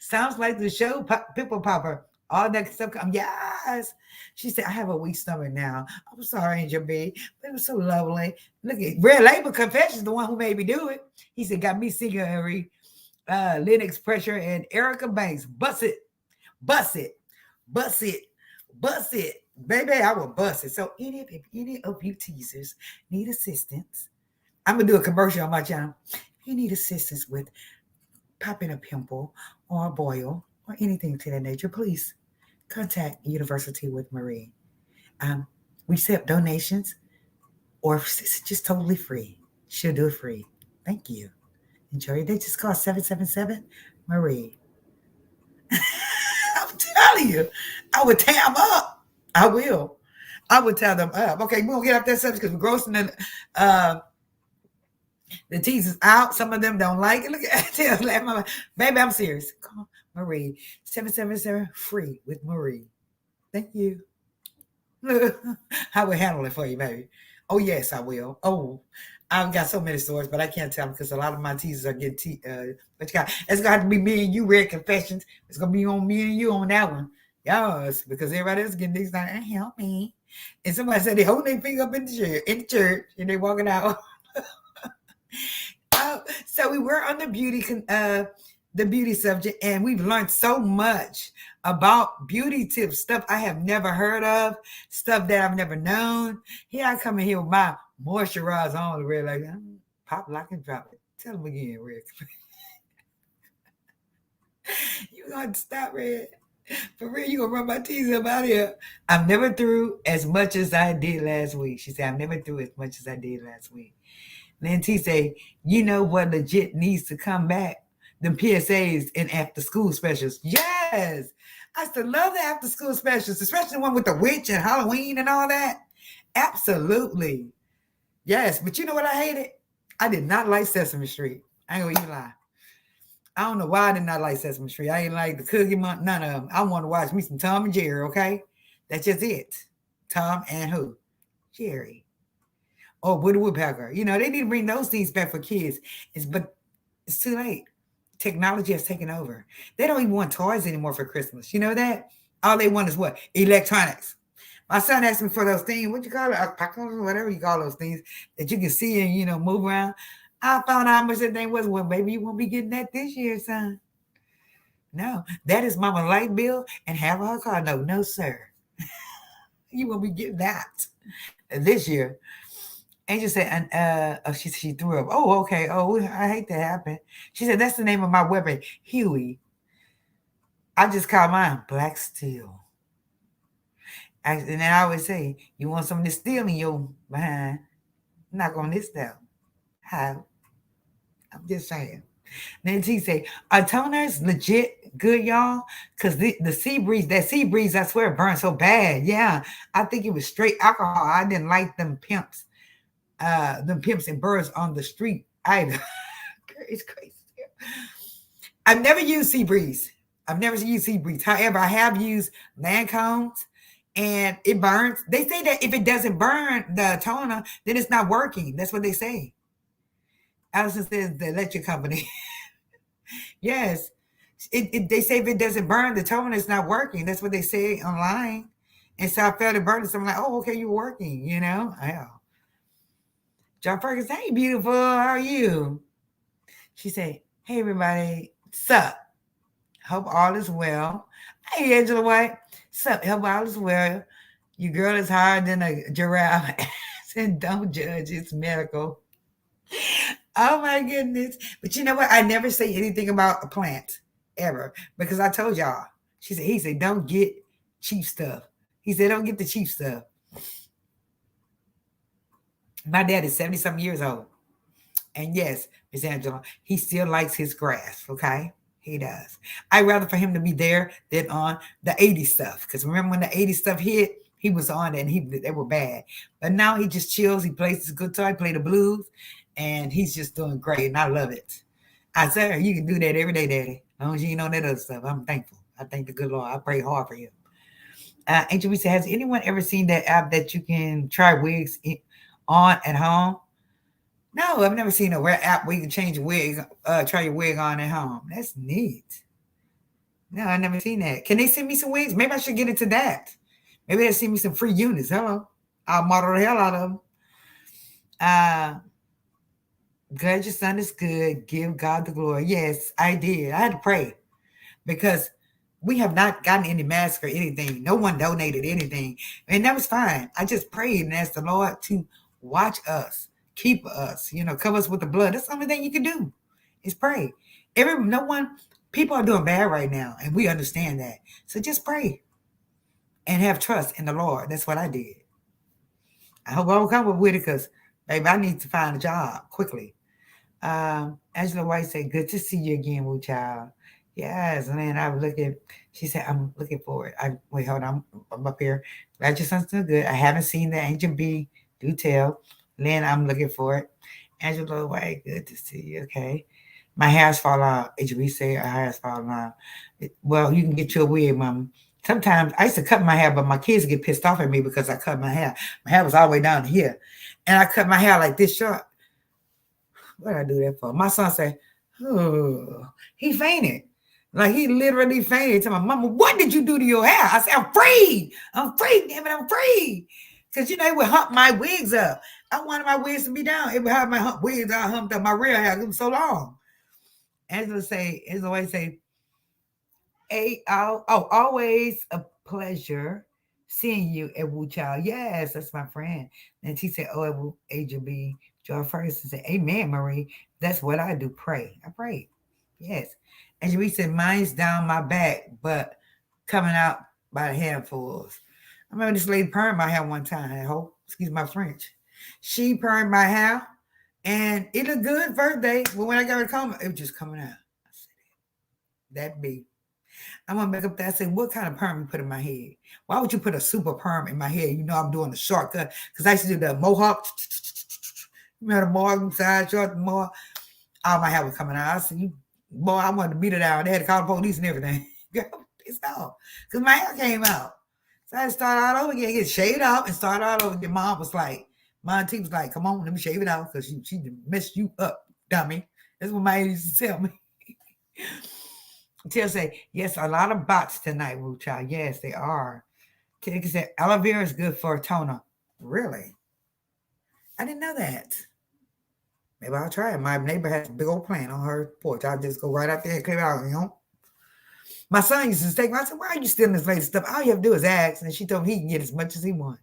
Sounds like the show Pimple Popper. All that stuff come. Yes. She said, I have a weak stomach now. I'm sorry, Angel B. But it was so lovely. Look at Red Label Confessions, the one who made me do it. He said, got me singing Lennox Pressure and Erica Banks. Bust it. Bust it. Bust it. Bust it. Baby, I will bust it. So if any of you teasers need assistance, I'm going to do a commercial on my channel. If you need assistance with popping a pimple or a boil or anything to that nature, please contact University with Marie. We accept donations or it's just totally free. She'll do it free. Thank you. Enjoy your day. Just call 777 Marie. I'm telling you, I would tear them up. I will. I would tear them up. Okay, we're going to get off that subject because we're grossing the teasers out. Some of them don't like it. Look at it. Baby, I'm serious. Call Marie. 777 free with Marie. Thank you. I will handle it for you, baby. Oh, yes, I will. Oh, I've got so many stories, but I can't tell them because a lot of my teasers are getting but it's going to have to be me and you, Red Confessions. It's going to be on me and you on that one. Yes, because everybody else getting these like, help me. And somebody said they hold their finger up in the church and they walking out. So we were on the beauty subject, and we've learned so much about beauty tips, stuff I have never heard of, stuff that I've never known. Here I come in here with my Moisturize on the red like pop, lock, and drop it. Tell them again, Red. You gonna stop, Red? For real, you gonna run my teeth up out here? I'm never through as much as I did last week. She said, I'm never through as much as I did last week. Then T say, you know what legit needs to come back? Them PSAs and after school specials. Yes. I still love the after school specials, especially the one with the witch and Halloween and all that. Absolutely. Yes. But you know what I hated? I did not like Sesame Street. I ain't gonna even lie. I don't know why I did not like Sesame Street. I ain't like the Cookie Month, none of them. I want to watch me some Tom and Jerry, okay? That's just it. Tom and who? Jerry. Oh, Woody Woodpecker. You know, they need to bring those things back for kids. But it's too late. Technology has taken over. They don't even want toys anymore for Christmas. You know that? All they want is what? Electronics. My son asked me for those things. What you call it? Alpacas, whatever you call those things that you can see and move around. I found out how much that thing was. Well, baby, you won't be getting that this year, son. No, that is mama light bill and have her car. No, no, sir. You won't be getting that this year. Angel said, and oh, she threw up. Oh, okay. Oh, I hate that happen. She said, that's the name of my weapon, Huey. I just call mine Black Steel. And then I always say, you want something to steal in your behind? Knock on this down. How? I'm just saying. Then she say, our toner's legit good, y'all. Cause the sea breeze, that sea breeze, I swear, burned so bad. Yeah, I think it was straight alcohol. I didn't like them pimps and birds on the street either. It's crazy. I've never used sea breeze. I've never used sea breeze. However, I have used Lancones and it burns. They say that if it doesn't burn the toner, then it's not working. That's what they say. Allison says the electric company. Yes. They say if it doesn't burn, the toner is not working. That's what they say online. And so I felt it burning. So I'm like, oh, okay, you're working, Yeah. John Ferguson, hey, beautiful. How are you? She said, hey, everybody. Sup? Hope all is well. Hey, Angela White. Sup? Hope all is well. Your girl is higher than a giraffe. And don't judge. It's medical. Oh my goodness. But you know what? I never say anything about a plant ever because I told y'all. He said, don't get cheap stuff. He said, don't get the cheap stuff. My dad is 70 something years old. And yes, Miss Angela, he still likes his grass, okay? He does. I'd rather for him to be there than on the 80s stuff. Because remember when the 80s stuff hit, he was on it and they were bad. But now he just chills. He plays his guitar, play the blues, and he's just doing great. And I love it. I said, you can do that every day, Daddy. As long as you ain't on that other stuff. I'm thankful. I thank the good Lord. I pray hard for him. Angel Lisa, has anyone ever seen that app that you can try wigs on at home? No, I've never seen a app where you can change your wig, try your wig on at home. That's neat. No, I've never seen that. Can they send me some wigs? Maybe I should get into that. Maybe they'll send me some free units. Hello. I'll model the hell out of them. Glad your son is good. Give God the glory. Yes, I did. I had to pray because we have not gotten any masks or anything. No one donated anything. And that was fine. I just prayed and asked the Lord to watch us, keep us, cover us with the blood. That's the only thing you can do is pray. People are doing bad right now, and we understand that. So just pray and have trust in the Lord. That's what I did. I hope I will come with it because, baby, I need to find a job quickly. Angela White said, good to see you again, Woo Child. Yes, and then I was looking. She said, I'm looking for it. Wait, hold on. I'm up here. Glad your son's doing good. I haven't seen the Angel B. Do tell. Lynn, I'm looking for it. Angela White, good to see you. Okay. My hair's falling out. Angel B said, her hair's falling out. Well, you can get your wig, Mom. Sometimes I used to cut my hair, but my kids get pissed off at me because I cut my hair. My hair was all the way down here. And I cut my hair like this short. What did I do that for? My son said, oh, he fainted. Like he literally fainted to my mama. What did you do to your hair? I said, I'm free. I'm free. Damn it, I'm free. Because it would hump my wigs up. I wanted my wigs to be down. It would have my wigs all humped up. My real hair. It was so long. Angela always say, hey, always a pleasure. Seeing you at Wu Chow. Yes, that's my friend. And she said, oh, it will Agent B. Joy first and said, Amen, Marie. That's what I do. Pray. I pray. Yes. And she said, mine's down my back, but coming out by the handfuls. I remember this lady permed my hair one time. I hope, excuse my French. She permed my hair, and it looked good first day. But when I got it coming, it was just coming out. I said, that be. I'm gonna make up that. I said, what kind of perm you put in my head? Why would you put a super perm in my head? You know I'm doing the shortcut because I used to do the mohawk. You know the mohawk side short, mohawk. All my hair was coming out. I said, you boy, I wanted to beat it out. They had to call the police and everything. It's all because my hair came out. So I had to start all over again, get shaved out and start all over again. Mom was like, my auntie was like, come on, let me shave it out because she messed you up, dummy. That's what my auntie used to tell me. Till say, yes, a lot of bots tonight, Wu Child. Yes, they are. Till said, aloe vera is good for a toner. Really? I didn't know that. Maybe I'll try it. My neighbor has a big old plant on her porch. I'll just go right out there and clear it out, you know? My son used to take me. I said, why are you stealing this lady's stuff? All you have to do is ask. And she told me he can get as much as he wants.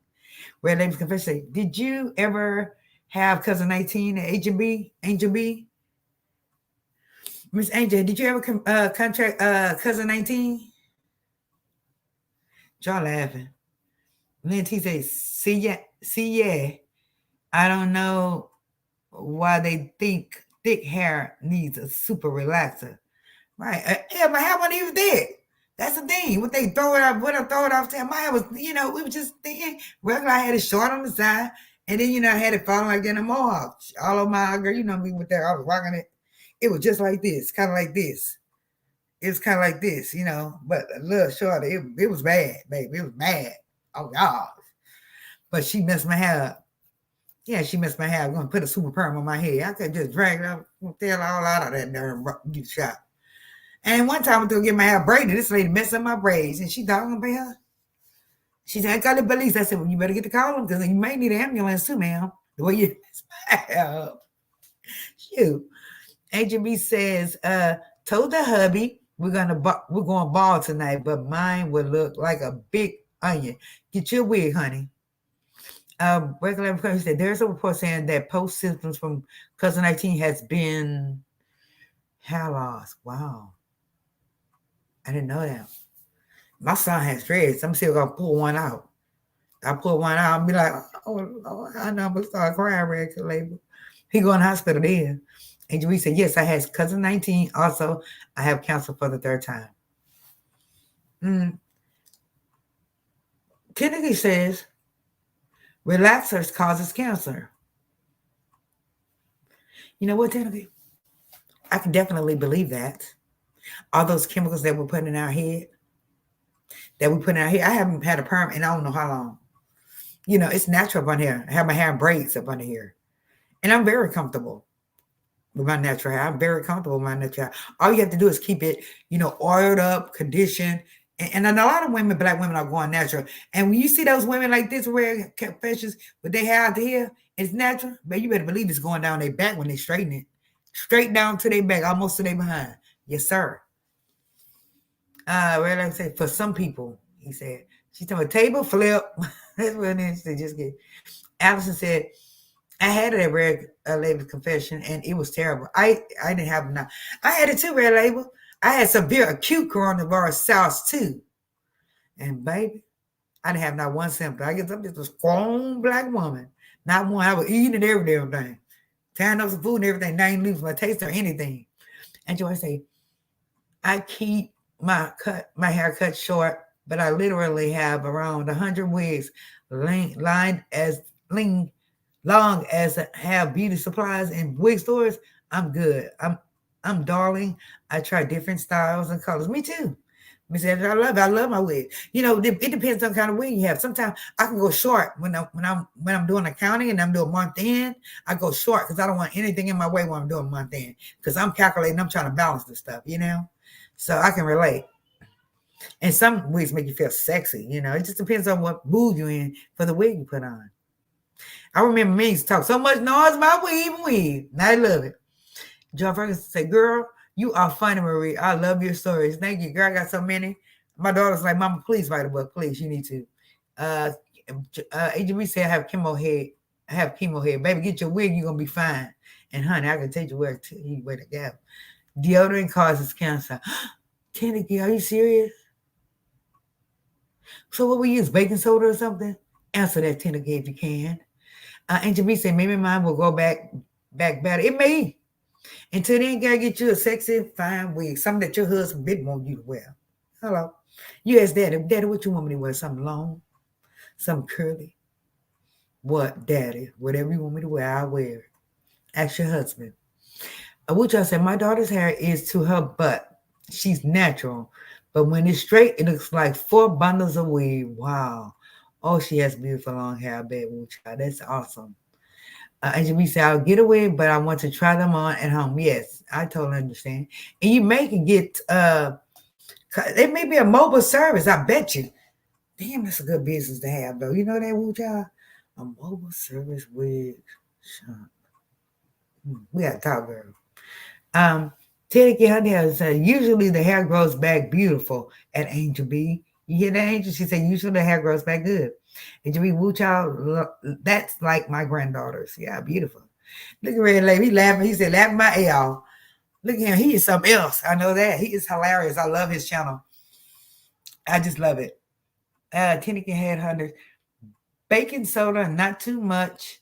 Red Label's Confession. Did you ever have cousin 19 at Agent B? Angel B? Miss Angel, did you ever contract cousin 19? Y'all laughing. Then T says, see, yeah. I don't know why they think thick hair needs a super relaxer. Right. Yeah, my hair wasn't even thick. That's the thing. What they throw it off, what I throw it off to, my hair was, we were just thinking, regular, I had it short on the side. And then, I had it falling like in a mohawk. All over my girl, me with that. I was rocking it. It was just like this, kind of like this. It was kind of like this, but a little shorter. It was bad, baby. It was bad. Oh, God. But she messed my hair up. Yeah, she messed my hair. I'm going to put a super perm on my head. I could just drag it out, tail all out of that there and get shot. And one time I went to get my hair braided. This lady messed up my braids, and she thought I'm going to pay her. She said, I got the police. I said, well, you better get the call them because you may need an ambulance too, ma'am. The way you messed my hair up. Shoot. Agent B says, told the hubby, we're going ball tonight, but mine would look like a big onion. Get your wig, honey. Regular person said there's a report saying that post symptoms from cousin 19 has been hair loss. Wow. I didn't know that. My son has dreads. I'm still gonna pull one out. I pull one out and be like, oh Lord, I know I'm gonna start crying regular label. He go in the hospital then. And we said, yes, I had cousin 19. Also, I have cancer for the third time. Kennedy says, relaxers causes cancer. You know what, Kennedy? I can definitely believe that. All those chemicals that we're putting in our head, I haven't had a perm in I don't know how long. It's natural up on here. I have my hair in braids up under here. And I'm very comfortable with my natural hair. I'm very comfortable with my natural hair. All you have to do is keep it, oiled up, conditioned. And a lot of women, black women, are going natural. And when you see those women like this wearing confessions with their hair out to here, it's natural. But you better believe it's going down their back when they straighten it. Straight down to their back, almost to their behind. Yes, sir. Where did I say? For some people, he said. She's talking about table flip. That's what it is. They just get. Allison said, I had it at Red Label's Confession, and it was terrible. I didn't have enough. I had it too, Red Label. I had severe acute coronavirus SARS too. And baby, I didn't have not one symptom. I guess I'm just a strong black woman. Not one. I was eating every damn thing. Tearing up some food and everything. Not even losing my taste or anything. And Joy say, I keep my hair cut short, but I literally have around 100 wigs lined as long as I have beauty supplies and wig stores. I'm good. I'm darling. I try different styles and colors. Me too. Miss Andrew, I love my wig. It depends on the kind of wig you have. Sometimes I can go short when I'm doing accounting and I'm doing month end. I go short because I don't want anything in my way when I'm doing month end because I'm calculating. I'm trying to balance the stuff, So I can relate. And some wigs make you feel sexy, It just depends on what mood you're in for the wig you put on. I remember me used to talk so much noise about weave. And I love it. John Ferguson said, girl, you are funny, Marie. I love your stories. Thank you, girl. I got so many. My daughter's like, Mama, please write a book. Please, you need to. Uh, HB said I have chemo head. I have chemo head. Baby, get your wig. You're gonna be fine. And honey, I can take you where to go. Deodorant causes cancer. Tennessee, are you serious? So what we use, baking soda or something? Answer that, Tennessee, if you can. Angel B said maybe mine will go back better. It may. Until then, gotta get you a sexy, fine wig, something that your husband didn't want you to wear. Hello. You ask Daddy, what you want me to wear? Something long? Something curly? What, Daddy? Whatever you want me to wear, I'll wear it. Ask your husband. What y'all said, my daughter's hair is to her butt. She's natural. But when it's straight, it looks like 4 bundles of weave. Wow. Oh, she has beautiful long hair. I bet, child. That's awesome. Angel B said, I'll get away, but I want to try them on at home. Yes, I totally understand. And you may can get, it may be a mobile service, I bet you. Damn, that's a good business to have, though. You know that, woo child? A mobile service wig shop. We got to talk, girl. Teddy get her nails. Usually the hair grows back beautiful at Angel B. You hear that, Angel? She said, usually the hair grows back good. Angel B, woo child, that's like my granddaughters. Yeah, beautiful. Look at Red Lady. He laughing. He said, laughing my ear off. Look at him. He is something else. I know that. He is hilarious. I love his channel. I just love it. Tennessee Headhunters. Baking soda, not too much,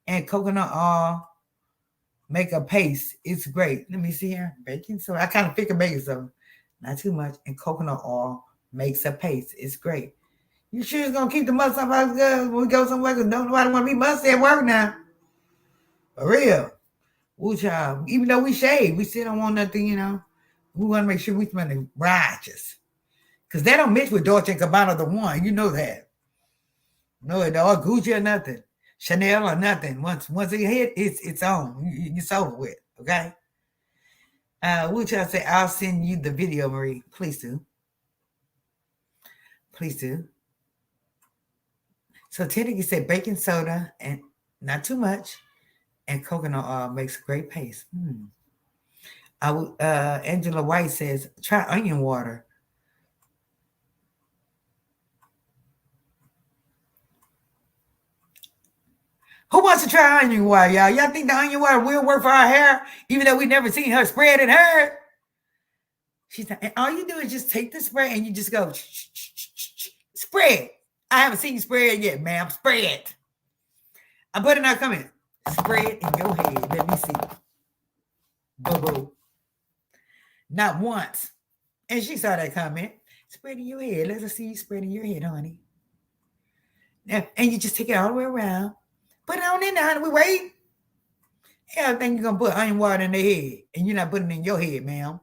and coconut oil make a paste. It's great. Let me see here. Baking soda. I kind of figure baking soda. Not too much, and coconut oil makes a paste. It's great. You sure it's gonna keep the must off us girls when we go somewhere? Cause nobody want to be musty at work now. For real. Woo child. Even though we shave, we still don't want nothing, you know. We want to make sure we smell righteous. Because they don't mix with Dolce & Gabbana the one. You know that. No, it all Gucci or nothing. Chanel or nothing. Once it hit, it's on. It's over with. Okay? Woo child say, I'll send you the video, Marie. Please do. Please do. So Tennessee said baking soda and not too much, and coconut oil makes a great paste. Angela White says try onion water. Who wants to try onion water, y'all? Y'all think the onion water will work for our hair, even though we never seen her spread it her? She's like, and all you do is just take the spray and you just go spread. I haven't seen you spread it yet, ma'am. Spread. I'm putting out comment. Spread in your head. Let me see. Boo-boo. Not once. And she saw that comment. Spread in your head. Let us see you spread in your head, honey. And you just take it all the way around. Put it on in there, honey. We wait. Yeah, I think you're going to put onion water in their head. And you're not putting it in your head, ma'am.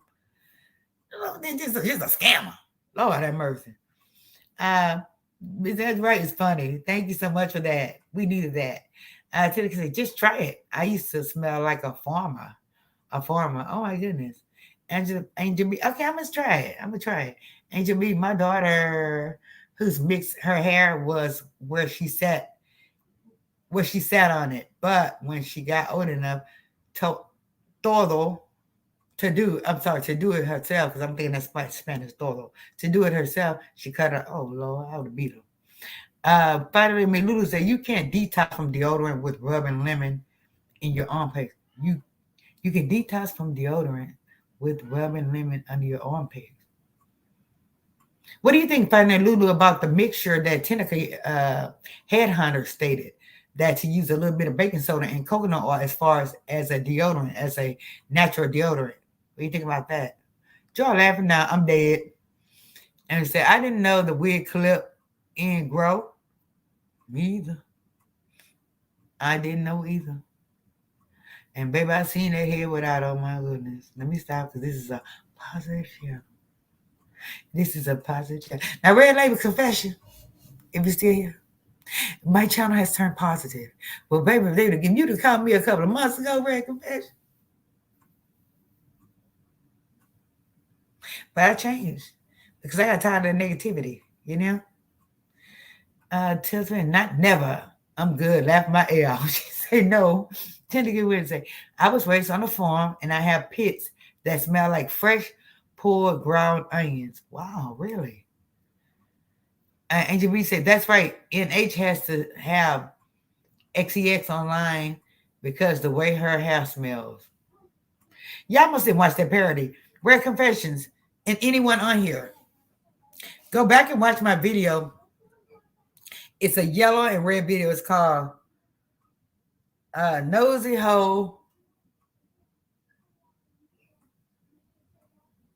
It's just a scammer. Lord have mercy. That's right. It's funny. Thank you so much for that. We needed that. Tennessee said, just try it. I used to smell like a farmer. Oh my goodness. Angel B. Okay, I'm gonna try it. Angel B. My daughter, who's mixed her hair, was where she sat on it. But when she got old enough to do it herself, because I'm thinking that's Spanish todo. To do it herself, she cut her. Oh Lord, I would have beat her. Finally, Lulu said you can't detox from deodorant with rubbing lemon in your armpit. You can detox from deodorant with rubbing lemon under your armpit. What do you think, Finally, Lulu, about the mixture that Tennessee Headhunter stated? That to use a little bit of baking soda and coconut oil as far as a deodorant, as a natural deodorant. What do you think about that? Y'all laughing now. I'm dead. And he said, I didn't know the wig clip and grow. Me either. I didn't know either. And baby, I seen that hair without, oh my goodness. Let me stop because this is a positive show. Now, Red Label Confession, if you're still here. My channel has turned positive. Well, baby, if they would have given you to call me a couple of months ago, Red Confession. But I changed because I got tired of the negativity, you know? Tells me, not never. I'm good. Laugh my ear off. She said, no. Tend to get weird and say, I was raised on a farm and I have pits that smell like fresh pulled ground onions. Wow, really? Angel B said, that's right. NH has to have XEX online because the way her hair smells. Y'all must have watched that parody. Rare Confessions and anyone on here. Go back and watch my video. It's a yellow and red video. It's called Nosy Ho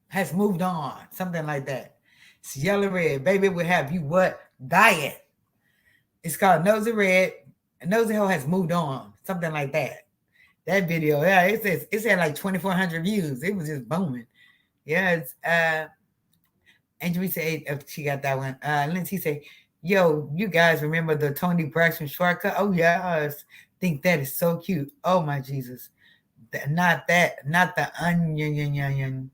has moved on. Something like that. It's yellow red. Baby will have you what? Diet. It's called Nosy Red. And Nosy Ho has moved on. Something like that. That video, yeah, it's had like 2,400 views. It was just booming. Yeah, it's Angel said she got that one. Lindsay said, yo, you guys remember the Tony Braxton shortcut? Oh yes. Think that is so cute. Oh my Jesus. Not the onion.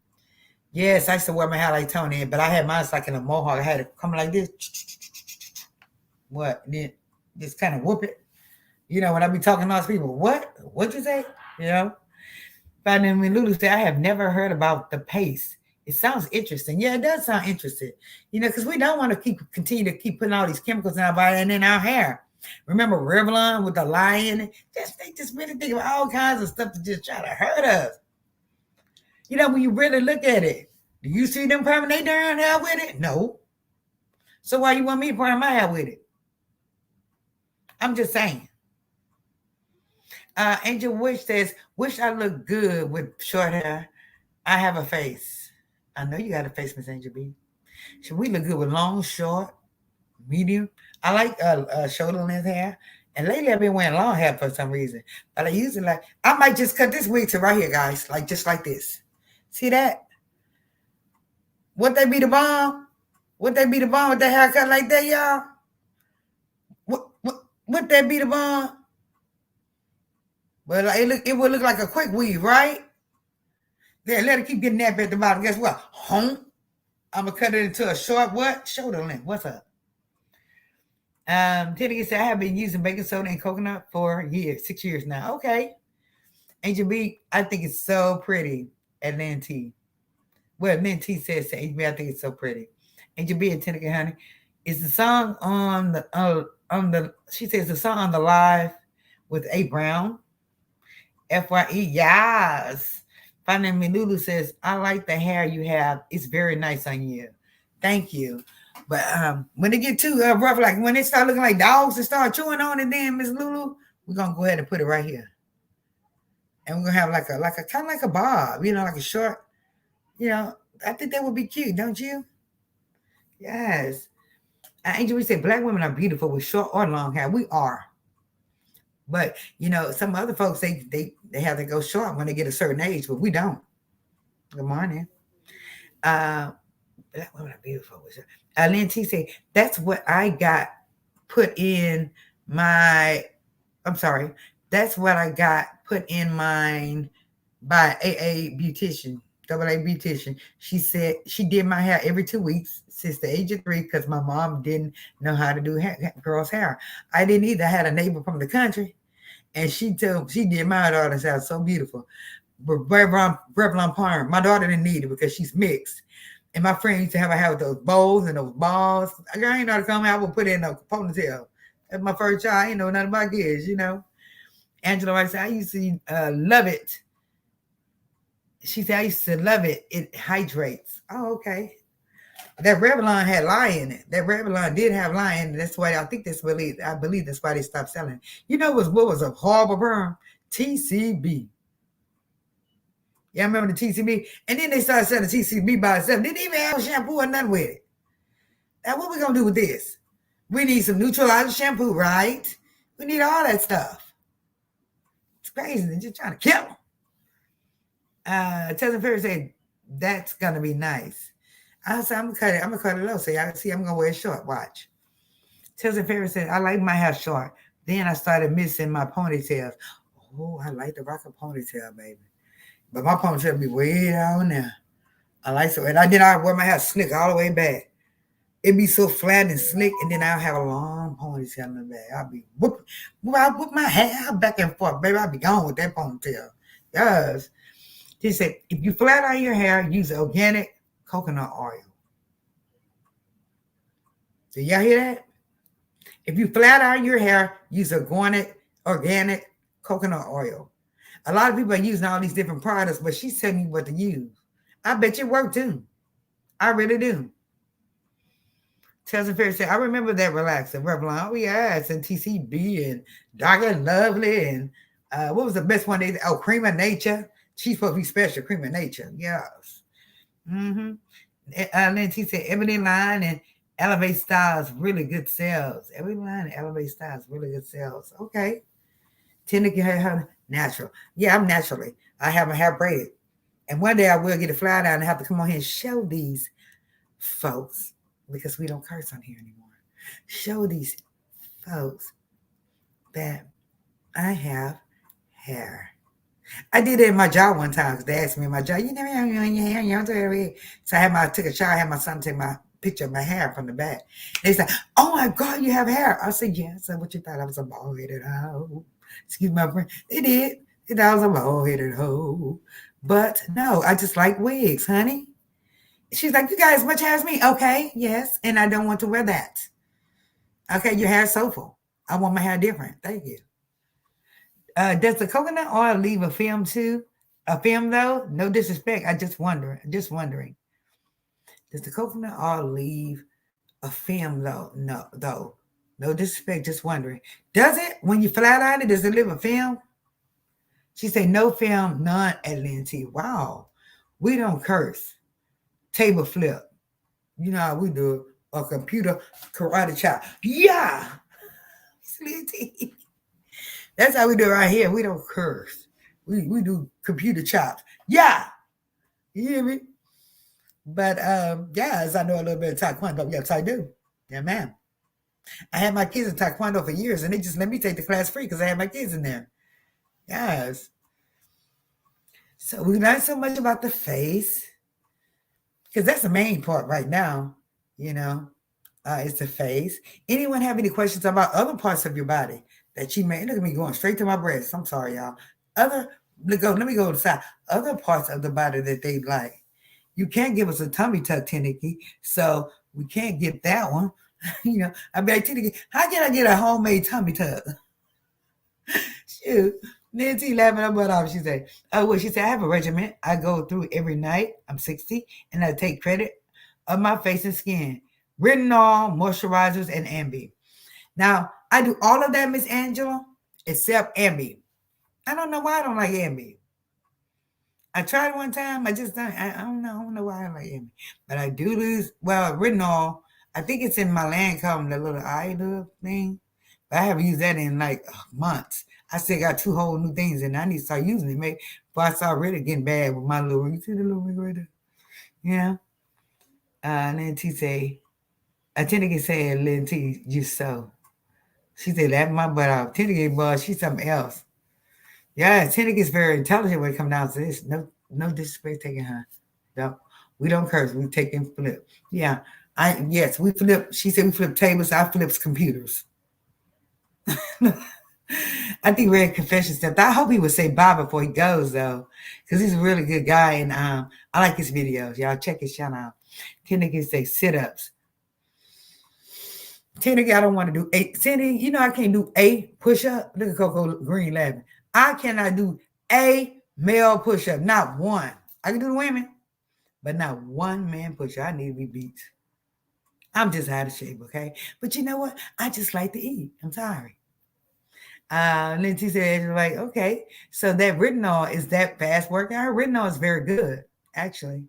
Yes, I used to wear my hair like Tony, but I had mine like in a mohawk. I had it come like this. What? And then just kind of whoop it. You know, when I be talking to those people, what'd you say? You know? But then when Lulu said, I have never heard about the paste. It sounds interesting. Yeah, it does sound interesting. You know, because we don't want to continue to keep putting all these chemicals in our body and in our hair. Remember Revlon with the lye in it? They just really think of all kinds of stuff to just try to hurt us. You know, when you really look at it, do you see them perming their darn hair with it? No. So why you want me to perm my hair with it? I'm just saying. Angel Wish says, wish I looked good with short hair. I have a face. I know you got a face, Miss Angel B. Should we look good with long, short, medium? I like shoulder length hair. And lately I've been wearing long hair for some reason. But I usually I might just cut this wig to right here, guys. Like just like this. See that? Would they be the bomb? Would they be the bomb with that haircut like that, y'all? Would that be the bomb? Well, it would look like a quick weave, right? Yeah, let it keep getting nappy at the bottom. Guess what? I'm going to cut it into a short what? Shoulder length. What's up? Teddy said, I have been using baking soda and coconut for years, 6 years now. Okay. Angel B, I think it's so pretty at Lynn T. Well, Lynn T says to Angel B, I think it's so pretty. Angel B and Tennessee Honey. Is the song on the she says the song on the live with A Brown? FYE, yes. Finally, Lulu says, I like the hair you have. It's very nice on you. Thank you. But when they get too rough, like when they start looking like dogs and start chewing on it, then Miss Lulu, we're gonna go ahead and put it right here. And we're gonna have like a kind of like a bob, you know, like a short, you know. I think that would be cute, don't you? Yes. Angel, we say black women are beautiful with short or long hair. We are. But you know, some other folks they have to go short when they get a certain age, but we don't. Good morning. Black women are beautiful. Lynn T say that's what I got put in my. I'm sorry. That's what I got put in mine by AA beautician, AA beautician. She said she did my hair every 2 weeks since the age of 3 because my mom didn't know how to do girls' hair. I didn't either. I had a neighbor from the country, and she did my daughter's hair so beautiful. But Revlon Parm, my daughter didn't need it because she's mixed. And my friend used to have a hair with those bows and those balls. I ain't know how to come out. I would put it in a ponytail. That's my first child. I ain't know nothing about kids, you know. Angela White said, I used to love it. She said, I used to love it. It hydrates. Oh, okay. That Revlon had lye in it. That Revlon did have lye in it. That's why I believe that's why they stopped selling it. You know what was a horrible perm? TCB. Yeah, I remember the TCB. And then they started selling TCB by itself. Didn't even have shampoo or nothing with it. Now, what we going to do with this? We need some neutralizing shampoo, right? We need all that stuff. It's crazy. They're just trying to kill them. Tessa Ferry said, that's going to be nice. I said, I'm going to cut it low. So y'all see, I'm going to wear it short. Watch. Tessa Ferry said, I like my hair short. Then I started missing my ponytails. Oh, I like the rock a ponytail, baby. But my ponytail be way down there. I like so. And I wear my hair slick all the way back. It be so flat and slick, and then I'll have a long ponytail in the back. I'll be whoop my hair back and forth, baby. I'll be gone with that ponytail. Yes. She said, if you flat iron your hair, use organic coconut oil. So y'all hear that? If you flat iron your hair, use organic coconut oil. A lot of people are using all these different products, but she's telling you what to use. I bet you work too. I really do. Tells Fair said, I remember that relaxer, Revlon. Oh, yes, and TCB and Dark and Lovely. And what was the best one? Oh, Cream of Nature. She's supposed to be special, Cream of Nature. Yes. Mm-hmm. Lindsay said, Ebony Line and Elevate Styles, really good sales. Every line and Elevate Styles, really good sales. Okay. Tend to get her natural. Yeah, I'm naturally. I have my hair braided. And one day I will get a fly down and have to come on here and show these folks, because we don't curse on here anymore. Show these folks that I have hair. I did it in my job one time because they asked me in my job, you never have on your hair, you don't have hair. So I took a shower, I had my son take my picture of my hair from the back. They said, oh my God, you have hair. I said, yeah. So what you thought I was a bald-headed hoe? Excuse my friend. They did. They thought I was a bald-headed hoe. But no, I just like wigs, honey. She's like, you got as much hair as me. Okay, yes. And I don't want to wear that. Okay, your hair is so full. I want my hair different. Thank you. Does the coconut oil leave a film too? A film though? No disrespect. I just wondering. Does the coconut oil leave a film though? No, though. No disrespect. Just wondering. Does it? When you flat iron it, does it leave a film? She said no film, none at Linty. Wow. We don't curse. Table flip. You know how we do it. A computer karate chop. Yeah. Linty. That's how we do it right here. We don't curse. We do computer chops. Yeah. You hear me? But yes, I know a little bit of Taekwondo. Yes, I do. Yeah, ma'am. I had my kids in Taekwondo for years, and they just let me take the class free because I had my kids in there. Yes. So we learned so much about the face, because that's the main part right now, you know. It's the face. Anyone have any questions about other parts of your body that you may look at me going straight to my breast? I'm sorry, y'all. Let me go to the side. Other parts of the body that they like. You can't give us a tummy tuck, Tinicky, so we can't get that one. You know, I be like, Tinicky, how can I get a homemade tummy tuck? Shoot. Nancy laughing her butt off. She said, oh, well, she said, I have a regimen I go through every night. I'm 60, and I take credit of my face and skin. Retinol, moisturizers, and Ambi. Now, I do all of that, Miss Angela, except Ambi. I don't know why I don't like Ambi. I tried one time. I just don't. I don't know. I don't know why I like Ambi. But I do lose. Well, retinol. I think it's in my Lancome, the little eye thing. But I haven't used that in like months. I still got 2 whole new things, and I need to start using it. Maybe before I start really getting bad with my little. You see the little ring right there? Yeah. And then T say. I tend to get saying, Lynn T, you so. She said, laugh my butt off. Tenneke, boy, she's something else. Yeah, Tenneke's very intelligent when it comes down to this. No disrespect taking her. No, we don't curse. We take and flip. Yeah, yes, we flip. She said we flip tables. I flips computers. I think we're in confession stuff. I hope he would say bye before he goes, though, because he's a really good guy, and I like his videos. Y'all check his channel out. Tenneke say sit-ups. Tenneke, I don't want to do 8. Tenneke, you know I can't do a push-up. Look at Coco Green laughing. I cannot do a male push-up, not one. I can do the women, but not one man push-up. I need to be beat. I'm just out of shape, okay? But you know what? I just like to eat. I'm sorry. Lindsay said, like, okay, so that retinol is that fast working. Our retinol is very good, actually.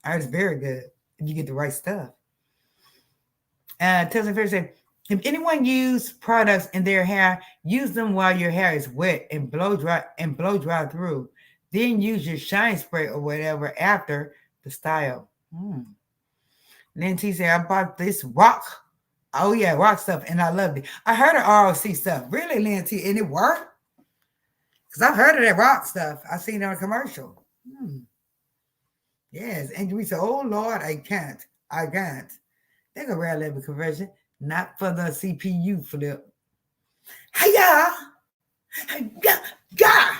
Ours is very good if you get the right stuff. Tells Fair said, if anyone use products in their hair, use them while your hair is wet and blow dry through. Then use your shine spray or whatever after the style. Lindsay said, I bought this rock. Oh yeah, rock stuff, and I loved it. I heard of ROC stuff. Really, Lindsay, and it worked? Because I've heard of that rock stuff. I seen it on a commercial. Yes, and we said, oh Lord, I can't. They go rare level conversion, not for the CPU flip. Hiya! Yeah.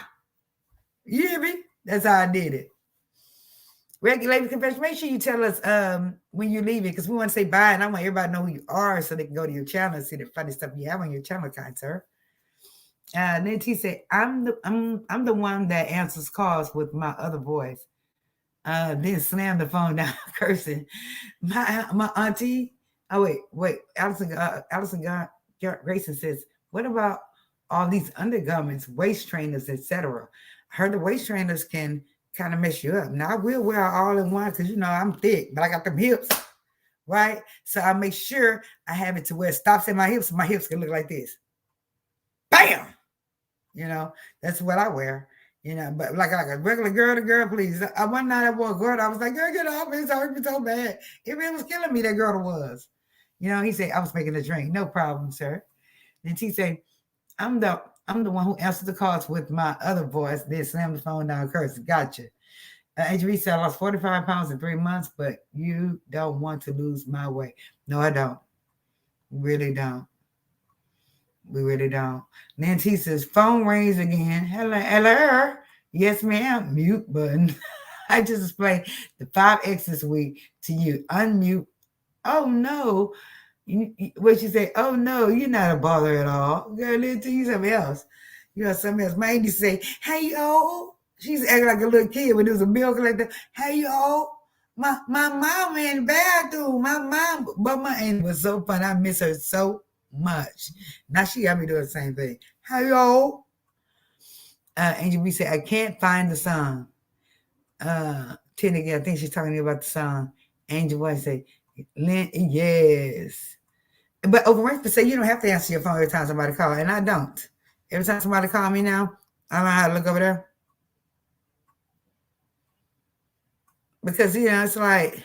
You hear me? That's how I did it. Regulated confession. Make sure you tell us when you're leaving because we want to say bye and I want everybody to know who you are so they can go to your channel and see the funny stuff you have on your channel, kind sir. Then T said, I'm the one that answers calls with my other voice. Then slammed the phone down, cursing. My auntie. Oh wait. Grayson says, what about all these undergarments, waist trainers, etc.? I heard the waist trainers can kind of mess you up. Now I will wear all in one because I'm thick, but I got them hips, right? So I make sure I have it to where it stops at my hips. My hips can look like this. Bam! That's what I wear. But like a regular girl to girl, please. One night I wore a girl, I was like, girl, get off me. It's hurting me so bad. It really was killing me, that girl was. He said, I was making a drink. No problem, sir. Then he said, I'm the one who answered the calls with my other voice. Then slammed the phone down, cursed. Gotcha. Adrienne said, I lost 45 pounds in 3 months, but you don't want to lose my weight. No, I don't. Really don't. We really don't. Nancy says, phone rings again. Hello. Yes, ma'am. Mute button. I just explained the 5X this week to you. Unmute. Oh, no. What you say? Oh, no, you're not a bother at all. Girl, let me tell you something else. Something else. My auntie say, hey, yo. She's acting like a little kid when there was a milk like that. Hey, yo. My mom in the bathroom. My mom. But my auntie was so fun. I miss her so much. Now she got me doing the same thing. Hey, yo. Angel B said, I can't find the song. Tina again, I think she's talking to you about the song. Angel White say, Lynn, yes. But over to say you don't have to answer your phone every time somebody calls, and I don't. Every time somebody call me now, I don't know how to look over there. Because it's like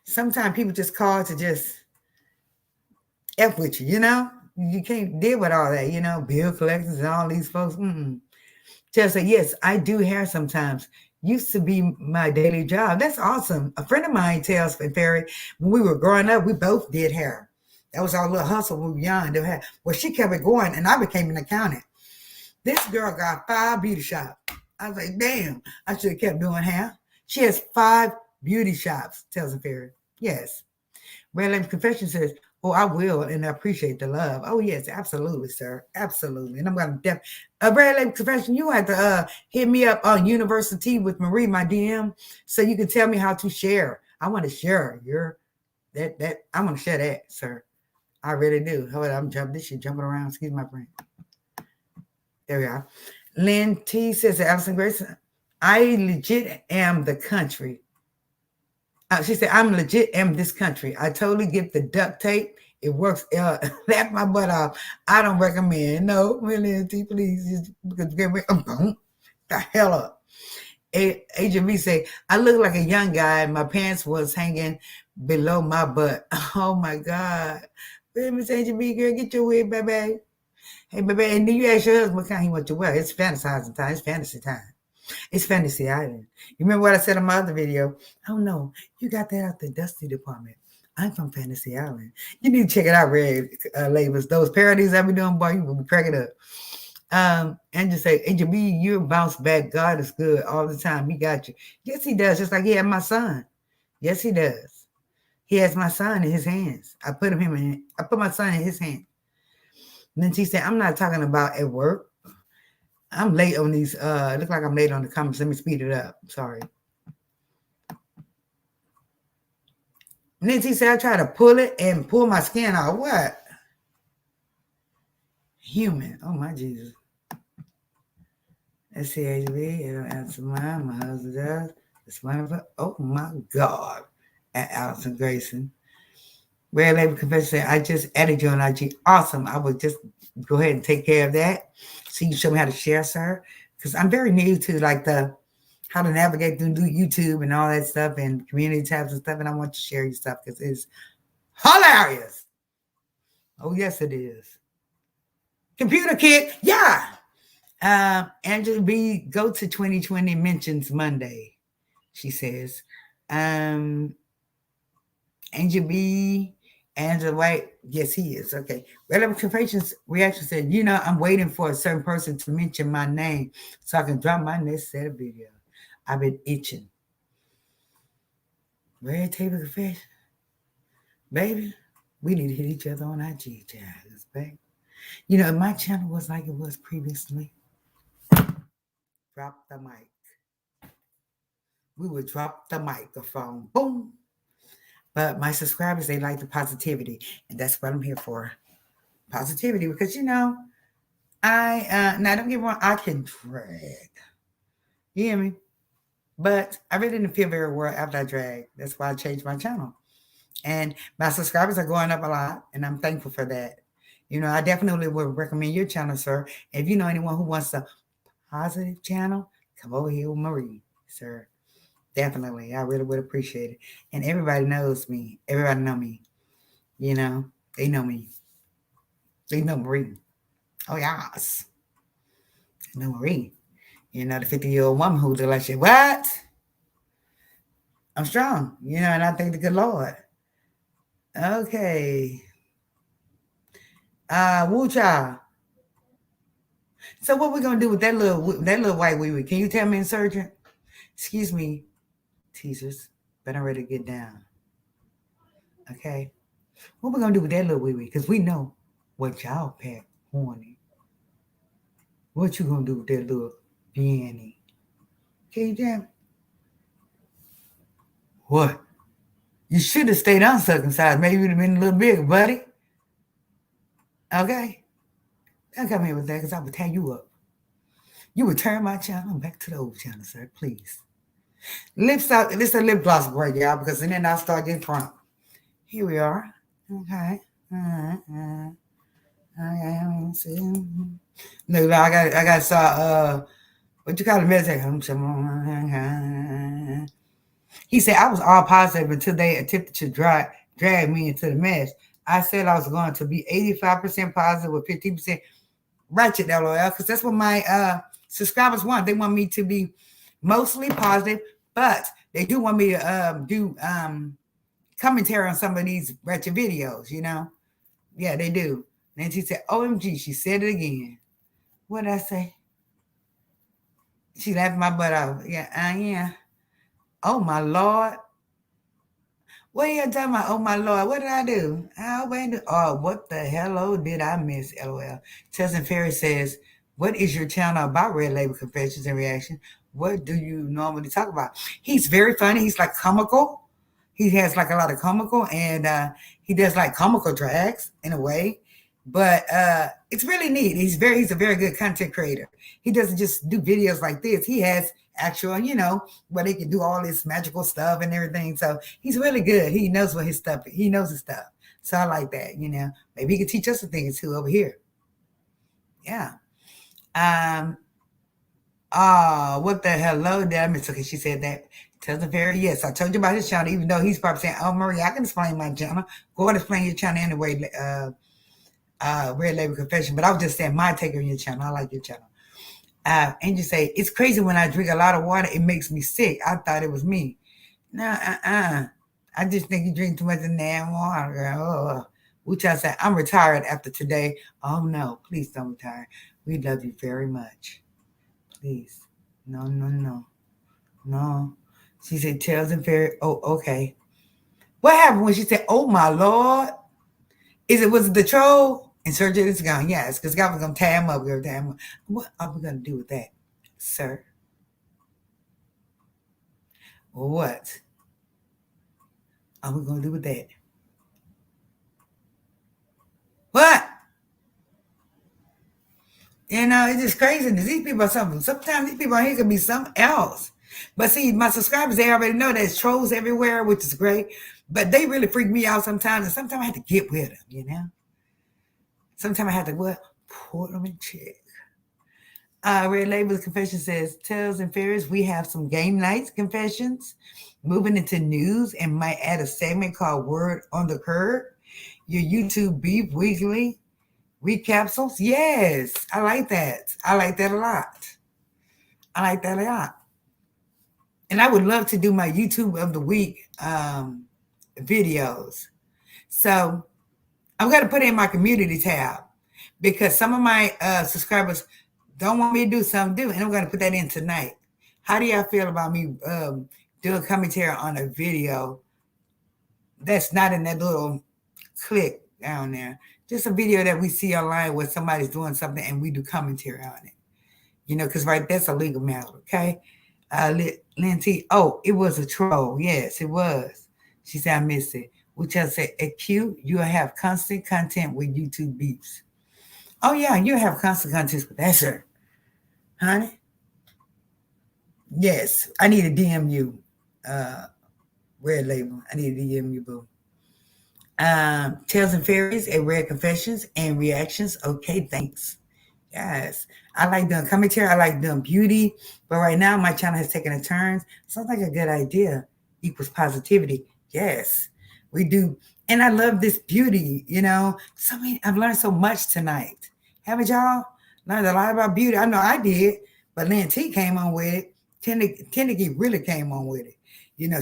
sometimes people just call to just F with you, You can't deal with all that, bill collectors and all these folks. Just say, yes, I do hair sometimes. Used to be my daily job. That's awesome. A friend of mine tells Ferry, when we were growing up, we both did hair. That was our little hustle when we were young. Well, she kept it going, and I became an accountant. This girl got 5 beauty shops. I was like, damn, I should have kept doing hair. She has 5 beauty shops, tells Ferry. Yes. Red Label Confession says, oh, I will, and I appreciate the love. Oh, yes, absolutely, sir. Absolutely. And I'm going to Red Label Confession, you have to hit me up on University with Marie, my DM, so you can tell me how to share. I want to share I want to share that, sir. I really do. Hold on, this shit jumping around. Excuse my brain. There we are. Lynn T says to Allison Grace, I legit am the country. She said, I'm legit am this country. I totally get the duct tape. It works. Laugh my butt off. I don't recommend. No, Lynn T, please. Just get me the hell up. Agent V say, I look like a young guy. My pants was hanging below my butt. Oh, my God. Miss Agent V, girl, get your wig, baby. Hey, baby, and then you ask your husband what kind he wants to wear. It's fantasizing time. It's fantasy time. It's Fantasy Island. You remember what I said in my other video? Oh, no, you got that out the Dusty department. I'm from Fantasy Island. You need to check it out, Red Labels. Those parodies I be doing, boy, you will be cracking up. And just say, Angel B, you bounce back. God is good all the time. He got you. Yes, he does. Just like he had my son. Yes, he does. He has my son in his hands. I put my son in his hand. And then she said, I'm not talking about at work. I'm late on these. Look like I'm late on the comments. Let me speed it up. Sorry. Nancy said, I try to pull it and pull my skin out. What? Human. Oh, my Jesus. Let's see, HB. It'll answer mine. My husband does. It's wonderful. Oh, my God. At Allison Grayson. Red Label Confession said, I just added you on IG. Awesome. I will just go ahead and take care of that. So you can show me how to share, sir. Because I'm very new to how to navigate through YouTube and all that stuff and community tabs and stuff. And I want to share your stuff because it's hilarious. Oh, yes, it is. Computer kid. Yeah. Angela B, go to 2020 mentions Monday, she says. Angel B, Angela White, yes, he is. Okay. Relevant Confessions reaction said, I'm waiting for a certain person to mention my name so I can drop my next set of videos. I've been itching. Red Table Confession. Baby, we need to hit each other on IG, child. Baby. You know, if my channel was like it was previously, drop the mic. We would drop the microphone. Boom. But my subscribers, they like the positivity. And that's what I'm here for. Positivity. Because, you know, now don't get me wrong, I can drag. You hear me? But I really didn't feel very well after I dragged. That's why I changed my channel. And my subscribers are going up a lot. And I'm thankful for that. You know, I definitely would recommend your channel, sir. If you know anyone who wants a positive channel, come over here with Marie, sir. Definitely. I really would appreciate it. And everybody knows me. Everybody know me. You know, they know me. They know Marie. Oh, yes. They know Marie. You know, the 50-year-old woman who look like she, what? I'm strong. You know, and I thank the good Lord. Okay. Woo child. So what we gonna do with that little white wee wee? Can you tell me, insurgent? Excuse me, teasers, but I'm ready to get down. Okay. What we gonna do with that little wee wee? Because we know what y'all pack horny. What you gonna do with that little peony? Can you tell me? What? You should have stayed uncircumcised. Maybe you'd have been a little bigger, buddy. Okay? Don't come here with that because I would tear you up. You would turn my channel back to the old channel, sir, please. Lips out. This is a lip gloss break, y'all, because then I'll start getting drunk. Here we are. Okay. Okay. Look, I got what you call it, meditation. He said I was all positive until they attempted to drag me into the mess. I said I was going to be 85% positive with 15% ratchet, LOL, because that's what my subscribers want. They want me to be mostly positive, but they do want me to do commentary on some of these ratchet videos, you know? Yeah, they do. And she said, OMG, she said it again. What did I say? She laughed my butt off. Yeah, yeah. Oh, my Lord. What are you talking about? Oh, my Lord. What did I do? Oh, what the hello did I miss? LOL. Cousin Ferry says, what is your channel about, Red Label Confessions and Reaction? What do you normally talk about? He's very funny. He's like comical. He has like a lot of comical, and he does like comical drags in a way. But it's really neat. He's a very good content creator. He doesn't just do videos like this. He has actual, you know, where they can do all this magical stuff and everything. So he's really good. He knows what his stuff. He knows his stuff. So I like that. You know, maybe he can teach us a thing or two over here. Yeah. What the hello did I miss? Okay, she said that. Tells the very yes. I told you about his channel, even though he's probably saying, "Oh, Marie, I can explain my channel. Go ahead and explain your channel anyway." Red Label Confession, but I was just saying my take on your channel. I like your channel. And you say it's crazy when I drink a lot of water, it makes me sick. I thought it was me. No, I just think you drink too much of damn water, girl. Which I said, I'm retired after today. Oh no, please don't retire. We love you very much. Please. No. She said, Tails and Fairy. Oh, okay. What happened when she said, oh my Lord? Was it the troll? And Sir J is gone. Yes, because God was going to tie him up. What are we going to do with that, sir? What are we going to do with that? What? You know, it's just crazy. These people are something. Sometimes these people out here could be something else. But see, my subscribers, they already know there's trolls everywhere, which is great. But they really freak me out sometimes. And sometimes I have to get with them, you know? Sometimes I have to what? Put them in check. Red Label's confession says, Tails and Fairies, we have some game nights confessions. Moving into news and might add a segment called Word on the Curb. Your YouTube beef weekly recapsules. Yes, I like that. I like that a lot. I like that a lot. And I would love to do my YouTube of the week videos. So I'm going to put it in my community tab because some of my subscribers don't want me to do something, and I'm going to put that in tonight. How do y'all feel about me doing commentary on a video that's not in that little click down there. Just a video that we see online where somebody's doing something and we do commentary on it. Because right, that's a legal matter, okay? Lynn T. Oh, it was a troll. Yes, it was. She said I missed it. Which I said, acute, you'll have constant content with YouTube beefs. Oh yeah, you'll have constant content with that, sir. Honey? Yes, I need a DM you. Uh, Red label. I need a DM you, boo. Tales and Fairies and Rare Confessions and Reactions. Okay, thanks. Yes. I like doing commentary. I like doing beauty. But right now, my channel has taken a turn. Sounds like a good idea. Equals positivity. Yes, we do. And I love this beauty. I've learned so much tonight. Haven't y'all? Learned a lot about beauty. I know I did. But Lynn T came on with it. Tenneke really came on with it.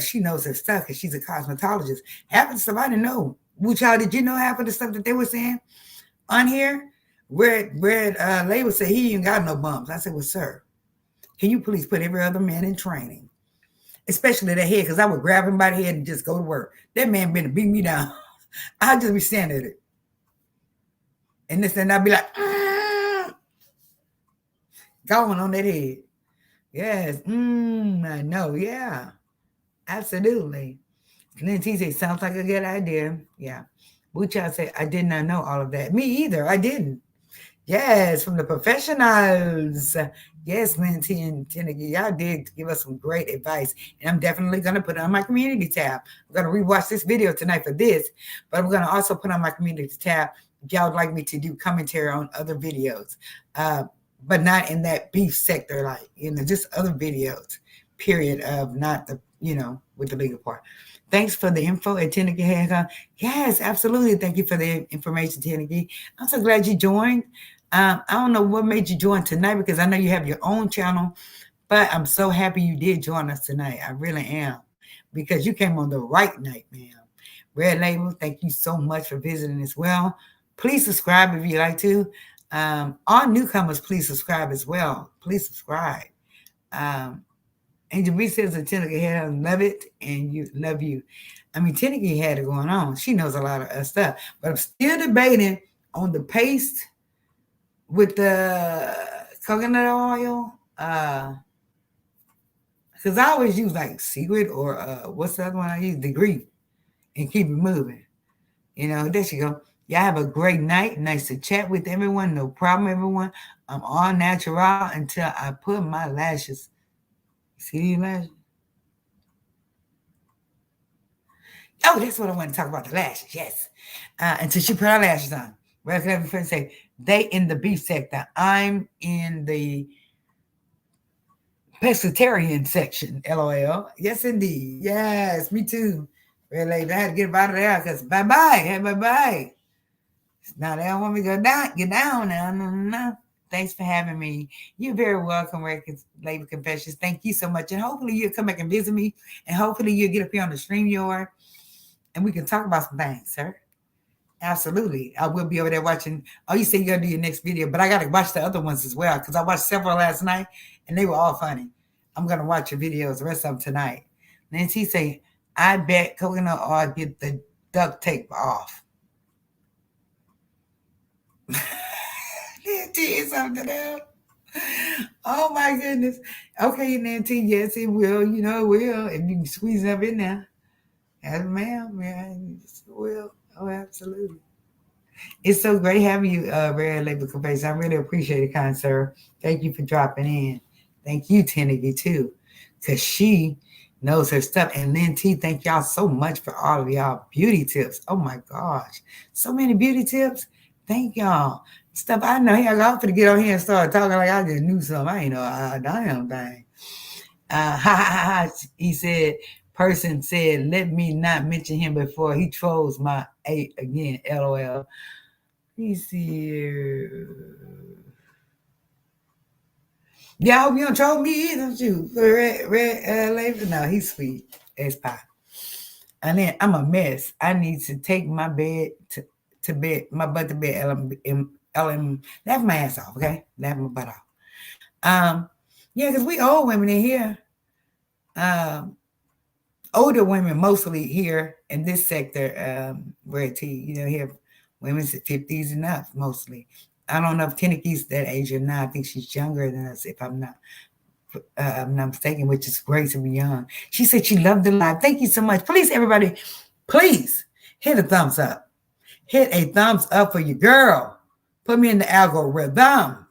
She knows her stuff because she's a cosmetologist. Half of the stuff I didn't know. Which y'all, did you know half of the stuff that they were saying on here? Red label said he ain't got no bumps. I said, well, sir, can you please put every other man in training, especially that head, because I would grab him by the head and just go to work. That man been to beat me down. I'd just be standing at it. And I'd be like, going on that head. Yes. I know. Yeah. Absolutely. Lynn T said, sounds like a good idea. Yeah. Bucha said, I did not know all of that. Me either. I didn't. Yes, from the professionals. Yes, Lynn T and Tenneke, y'all did give us some great advice. And I'm definitely going to put it on my community tab. I'm going to rewatch this video tonight for this, but I'm going to also put on my community tab if y'all would like me to do commentary on other videos, but not in that beef sector, just other videos, period, of not the, with the legal part. Thanks for the info at Tenneke Hancock. Yes, absolutely. Thank you for the information, Tenneke. I'm so glad you joined. I don't know what made you join tonight because I know you have your own channel, but I'm so happy you did join us tonight. I really am, because you came on the right night, ma'am. Red Label, thank you so much for visiting as well. Please subscribe if you like to. All newcomers, please subscribe as well. Please subscribe. Angel B says that Tenneke had love it and you love you. I mean, Tenneke had it going on. She knows a lot of stuff, but I'm still debating on the paste with the coconut oil. Because I always use like Secret or what's the other one I use? Degree, and keep it moving. There you go. Y'all have a great night. Nice to chat with everyone. No problem, everyone. I'm all natural until I put my lashes. See these lashes? Oh, that's what I want to talk about, the lashes. Yes. Until she put her lashes on. Well, can I have a say, they in the beef sector. I'm in the pescatarian section, LOL. Yes, indeed. Yes, me too. Really, I had to get out of there because bye-bye. Hey, bye-bye. Now they don't want me to go down, get down now. No. Thanks for having me. You're very welcome, Label Confessions. Thank you so much. And hopefully you'll come back and visit me. And hopefully you'll get up here on the StreamYard and we can talk about some things, sir. Absolutely. I will be over there watching. Oh, you said you're going to do your next video, but I got to watch the other ones as well because I watched several last night and they were all funny. I'm going to watch your videos, the rest of them tonight. Nancy say, I bet coconut oil get the duct tape off. Nancy is something else. Oh my goodness. Okay, Nancy, yes, it will. It will. If you can squeeze it up in there. Yes, ma'am. Yes, it will. Oh, absolutely. It's so great having you, Red Label Confessions. I really appreciate it, kind sir. Thank you for dropping in. Thank you, Tenneke, too, because she knows her stuff. And Lynn T, thank y'all so much for all of y'all beauty tips. Oh my gosh, so many beauty tips. Thank y'all. Stuff I know. I'm going to get on here and start talking like I just knew something. I ain't know a damn thing. He said, person said, let me not mention him before he trolls my 8 again. LOL. He said, yeah, I hope you don't troll me either, don't you? Red label. No, he's sweet as pie. And then I'm a mess. I need to take my bed to bed, my butt to bed. Laugh my ass off, okay? Laugh my butt off. Yeah, because we old women in here. Older women mostly here in this sector, where here women's at 50s and up mostly. I don't know if Teniki's that age or not. I think she's younger than us, if I'm not mistaken, which is great to be young. She said she loved the live. Thank you so much. Please, everybody, please hit a thumbs up. Hit a thumbs up for your girl. Put me in the algorithm.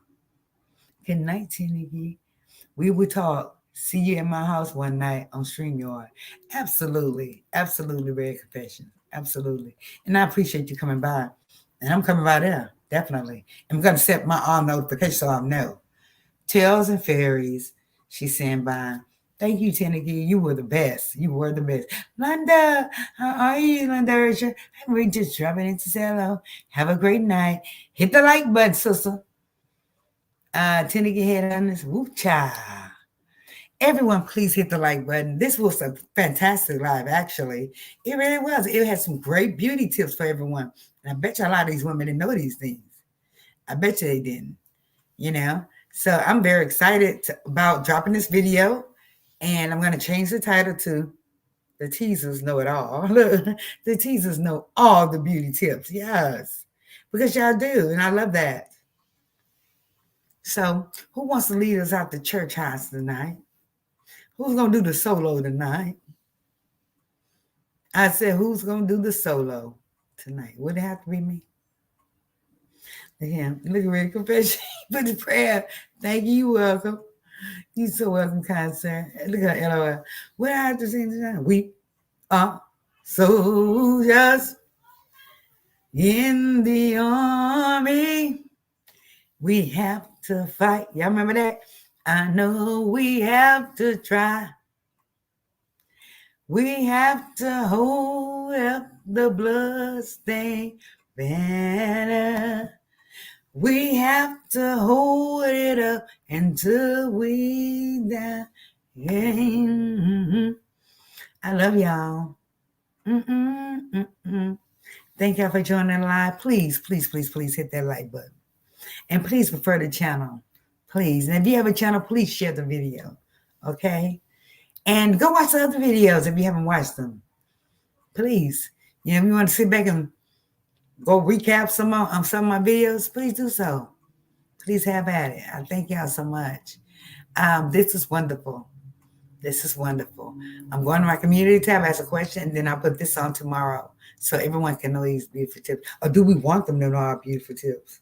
Good night, Teniki. We will talk. See you in my house one night on StreamYard. Absolutely. Absolutely, Red Confessions. Absolutely. And I appreciate you coming by. And I'm coming by there. Definitely. I'm going to set my on notification so I know. Tales and Fairies. She's saying bye. Thank you, Teniki. You were the best. You were the best. Linda, how are you, Linda Ursher? I'm just dropping in to say hello. Have a great night. Hit the like button, sister. Teniki head on this. Woo cha. Everyone, please hit the like button. This was a fantastic live, actually. It really was. It had some great beauty tips for everyone. And I bet you a lot of these women didn't know these things. I bet you they didn't, you know? So I'm very excited about dropping this video. And I'm going to change the title to The Teasers Know It All. The Teasers Know All the Beauty Tips. Yes. Because y'all do. And I love that. So who wants to lead us out to church house tonight? Who's going to do the solo tonight? I said, who's going to do the solo tonight? Would it have to be me? Yeah, look at Red Confession. Put the prayer. Thank you. You're welcome. You're so welcome, kind sir. Look at LOL. What I have to sing tonight? We are soldiers in the army. We have to fight. Y'all remember that? I know we have to try. We have to hold up the bloodstained banner. We have to hold it up until we die. I love y'all. Thank y'all for joining the live. Please, please, please, please hit that like button. And please refer the channel. Please. And if you have a channel, please share the video. Okay? And go watch the other videos if you haven't watched them. Please. If you want to sit back and go recap some of my videos, please do so. Please have at it. I thank y'all so much. This is wonderful. This is wonderful. I'm going to my community tab, ask a question, and then I'll put this on tomorrow so everyone can know these beautiful tips. Or do we want them to know our beautiful tips?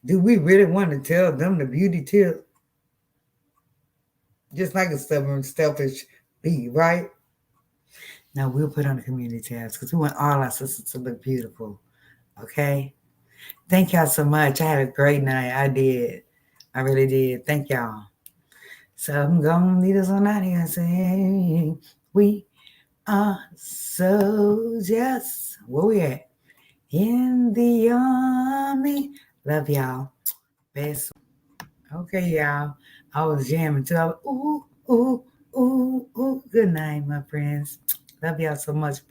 Do we really want to tell them the beauty tip? Just like a stubborn, selfish bee, right? Now we'll put on the community tabs because we want all our sisters to look beautiful. Okay? Thank y'all so much. I had a great night. I did. I really did. Thank y'all. So I'm going to lead us on out here and say, we are soldiers. Where we at? In the army. Love y'all. Best. Okay, y'all. I was jamming too. Ooh, ooh, ooh, ooh. Good night, my friends. Love y'all so much.